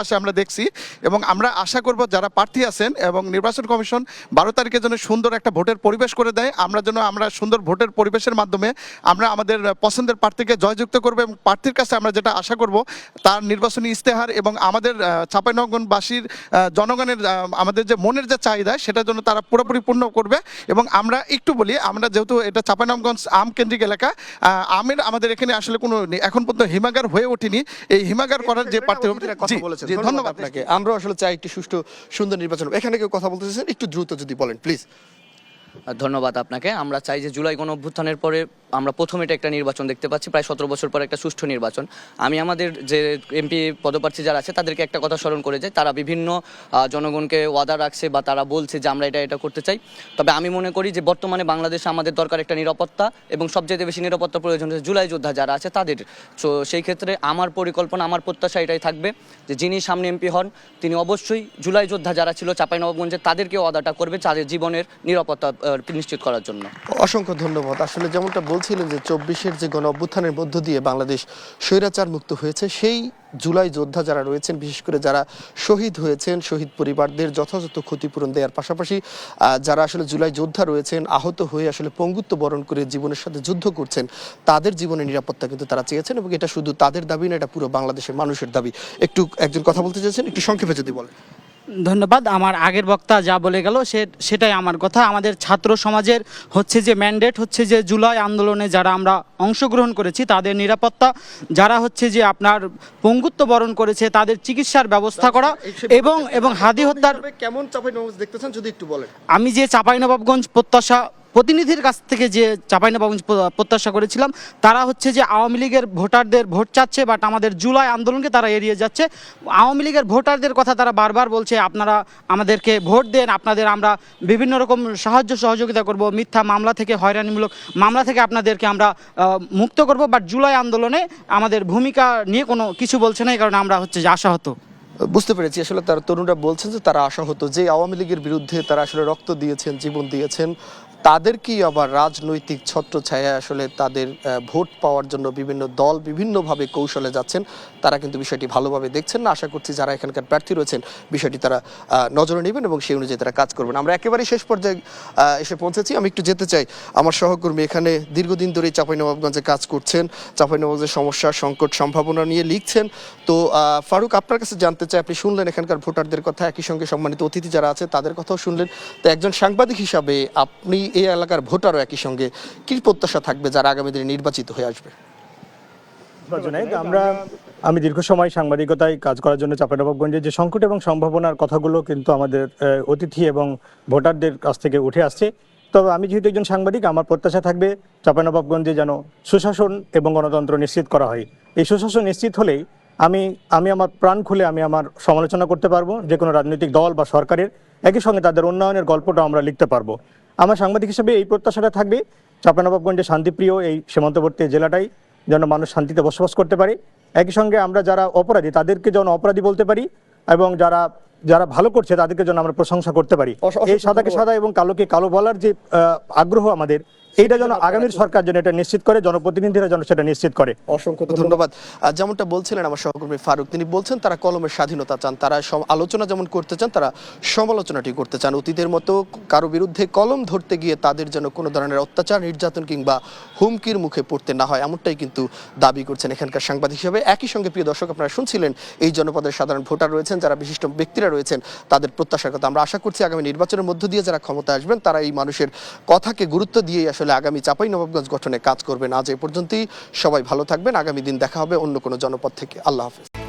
আছে আমরা দেখছি, এবং আমরা আশা করব যারা প্রার্থী আছেন এবং নির্বাচন কমিশন 12 তারিখের জন্য সুন্দর একটা ভোটের পরিবেশ করে দেয়। আমরা সুন্দর ভোটের পরিবেশের মাধ্যমে আমরা আমাদের পছন্দের প্রার্থীকে জয়যুক্ত করবো, এবং প্রার্থীর কাছে আমরা যেটা আশা করব তার নির্বাচনী ইস্তেহার এবং আমাদের চাঁপাইনবাবগঞ্জবাসীর জনগণের আমাদের যে মনের যে চাহিদা সেটার জন্য তারা পুরোপুরি পূর্ণ করবে। এবং আমরা একটু বলি, আমরা যেহেতু এটা চাঁপাইনবাবগঞ্জ আম কেন্দ্রিক এলাকা, আমাদের এখানে আসলে কোনো এখন পর্যন্ত হিমাগার হয়ে ওঠেনি। এই হিমাগার করার যে প্রার্থী ধন্যবাদ আপনাকে। আমরা আসলে চাই একটি সুষ্ঠু সুন্দর নির্বাচন। এখানে কেউ কথা বলতে চাইছেন, একটু দ্রুত যদি বলেন প্লিজ। ধন্যবাদ আপনাকে। আমরা চাই যে জুলাই গণ অভ্যুত্থানের পরে আমরা প্রথম এটা একটা নির্বাচন দেখতে পাচ্ছি, প্রায় 17 বছর পরে একটা সুষ্ঠু নির্বাচন। আমি আমাদের যে এমপি পদপ্রার্থী যারা আছে তাদেরকে একটা কথা স্মরণ করে যাই, তারা বিভিন্ন জনগণকে ওয়াদা রাখছে বা তারা বলছে যে আমরা এটা করতে চাই। তবে আমি মনে করি যে বর্তমানে বাংলাদেশে আমাদের দরকার একটা নিরাপত্তা, এবং সবচেয়ে বেশি নিরাপত্তা প্রয়োজন হচ্ছে জুলাই যোদ্ধা যারা আছে তাদের। তো সেই ক্ষেত্রে আমার পরিকল্পনা, আমার প্রত্যাশা এটাই থাকবে যে যিনি সামনে এমপি হন তিনি অবশ্যই জুলাই যোদ্ধা যারা ছিল চাঁপাইনবাবগঞ্জে তাদেরকে ওয়াদাটা করবে তাদের জীবনের নিরাপত্তা নিশ্চিত করার জন্য। অসংখ্য ধন্যবাদ। আসলে যেমনটা বলছিলেন যে 24-এর যে গণ অভ্যুত্থানের মধ্য দিয়ে বাংলাদেশ স্বৈরাচার মুক্ত হয়েছে, সেই জুলাই যোদ্ধা যারা রয়েছেন, বিশেষ করে যারা শহীদ হয়েছেন, শহীদ পরিবারদের যথাযথ ক্ষতিপূরণ দেওয়ার পাশাপাশি যারা আসলে জুলাই যোদ্ধা রয়েছেন, আহত হয়ে আসলে পঙ্গুত্ব বরণ করে জীবনের সাথে যুদ্ধ করছেন, তাদের জীবনের নিরাপত্তা কিন্তু তারা চেয়েছেন, এবং এটা শুধু তাদের দাবি না, এটা পুরো বাংলাদেশের মানুষের দাবি। একজন কথা বলতে চাইছেন, একটু সংক্ষেপে যদি বলেন। ধন্যবাদ। আমার আগের বক্তা যা বলে গেল সেটাই আমার কথা। আমাদের ছাত্র সমাজের হচ্ছে যে ম্যান্ডেট হচ্ছে যে জুলাই আন্দোলনে যারা আমরা অংশগ্রহণ করেছি তাদের নিরাপত্তা, যারা হচ্ছে যে আপনার পঙ্গুত্ব বরণ করেছে তাদের চিকিৎসার ব্যবস্থা করা, এবং হাদি হত্যার কেমন চাঁপাইনবাবগঞ্জ দেখতে চান যদি একটু বলেন। আমি যে চাঁপাইনবাবগঞ্জ প্রত্যাশা প্রতিনিধির কাছ থেকে যে চাঁপাইনবাবগঞ্জ প্রত্যাশা করেছিলাম, তারা হচ্ছে যে আওয়ামী লীগের ভোটারদের ভোট চাচ্ছে, বাট আমাদের জুলাই আন্দোলনকে তারা এড়িয়ে যাচ্ছে। আওয়ামী লীগের ভোটারদের কথা তারা বারবার বলছে, আপনারা আমাদেরকে ভোট দেন, আপনাদের আমরা বিভিন্ন রকম সাহায্য সহযোগিতা করব, মিথ্যা মামলা থেকে, হয়রানিমূলক মামলা থেকে আপনাদেরকে আমরা মুক্ত করব, বাট জুলাই আন্দোলনে আমাদের ভূমিকা নিয়ে কোনো কিছু বলছে না। এই কারণে আমরা হচ্ছে যে আশাহত। বুঝতে পেরেছি, আসলে তার তরুণরা বলছেন যে তারা আশাহত যে আওয়ামী লীগের বিরুদ্ধে তারা আসলে রক্ত দিয়েছেন, জীবন দিয়েছেন, তাদেরকেই আবার রাজনৈতিক ছত্রছায়া আসলে তাদের ভোট পাওয়ার জন্য বিভিন্ন দল বিভিন্নভাবে কৌশলে যাচ্ছেন। তারা কিন্তু বিষয়টি ভালোভাবে দেখছেন না। আশা করছি যারা এখানকার প্রার্থী রয়েছেন বিষয়টি তারা নজরে নেবেন এবং সেই অনুযায়ী তারা কাজ করবেন। আমরা একেবারেই শেষ পর্যায়ে এসে পৌঁছেছি। আমি একটু যেতে চাই, আমার সহকর্মী এখানে দীর্ঘদিন ধরেই চাঁপাইনবাবগঞ্জে কাজ করছেন, চাঁপাইনবাবগঞ্জের সমস্যা, সংকট, সম্ভাবনা নিয়ে লিখছেন। তো ফারুক, আপনার কাছে জানতে চাই, আপনি শুনলেন এখানকার ভোটারদের কথা, একই সঙ্গে সম্মানিত অতিথি যারা আছে তাদের কথাও শুনলেন। তো একজন সাংবাদিক হিসাবে আপনি এই এলাকার ভোটারও একই সঙ্গে কি প্রত্যাশা থাকবে যারা আগামী দিনে নির্বাচিত হয়ে আসবে? আমি দীর্ঘ সময় সাংবাদিকতায় কাজ করার জন্য চাঁপাইনবাবগঞ্জে যে সংকট এবং সম্ভাবনার কথাগুলো কিন্তু আমাদের অতিথি এবং ভোটারদের কাছ থেকে উঠে আসছে। তবে আমি যেহেতু একজন সাংবাদিক, আমার প্রত্যাশা থাকবে চাঁপাইনবাবগঞ্জে যেন সুশাসন এবং গণতন্ত্র নিশ্চিত করা হয়। এই সুশাসন নিশ্চিত হলেই আমি আমার প্রাণ খুলে আমি আমার সমালোচনা করতে পারবো যে কোনো রাজনৈতিক দল বা সরকারের, একই সঙ্গে তাদের উন্নয়নের গল্পটা আমরা লিখতে পারবো। আমার সাংবাদিক হিসেবে এই প্রত্যাশাটা থাকবে চাঁপাইনবাবগঞ্জে শান্তিপ্রিয় এই সীমান্তবর্তী জেলাটাই যেন মানুষ শান্তিতে বসবাস করতে পারে। একই সঙ্গে আমরা যারা অপরাধী তাদেরকে যেন অপরাধী বলতে পারি এবং যারা ভালো করছে তাদেরকে যেন আমরা প্রশংসা করতে পারি। এই সাদাকে সাদা এবং কালোকে কালো বলার যে আগ্রহ আমাদের, এইটা যেন আগামীর সরকার যেন এটা নিশ্চিত করে, জনপ্রতিনিধিরা যেন সেটা নিশ্চিত করে। অসংখ্য ধন্যবাদ। যেমনটা বলছিলেন আমার সহকর্মী ফারুক, তিনি বলছেন তারা কলমের স্বাধীনতা চান, তারা আলোচনা যেমন করতে চান, তারা সমালোচনাটি করতে চান। অতীতের মতো কারো বিরুদ্ধে কলম ধরতে গিয়ে তাদের যেন কোনো ধরনের অত্যাচার, নির্যাতন কিংবা হুমকির মুখে পড়তে না হয়, এমনটাই কিন্তু দাবি করছেন এখানকার সাংবাদিক হিসেবে। একই সঙ্গে প্রিয় দর্শক, আপনারা শুনছিলেন এই জনপদের সাধারণ ভোটার রয়েছেন, যারা বিশিষ্ট ব্যক্তিরা রয়েছেন, তাদের প্রত্যাশার কথা। আমরা আশা করছি আগামী নির্বাচনের মধ্য দিয়ে যারা ক্ষমতায় আসবেন তারা এই মানুষের কথাকে গুরুত্ব দিয়েই আসলে আগামী চাঁপাইনবাবগঞ্জ গঠনে কাজ করবেন। আজ এ পর্যন্তই, সবাই ভালো থাকবেন। আগামী দিন দেখা হবে অন্য কোনো জনপদ থেকে। আল্লাহ হাফেজ।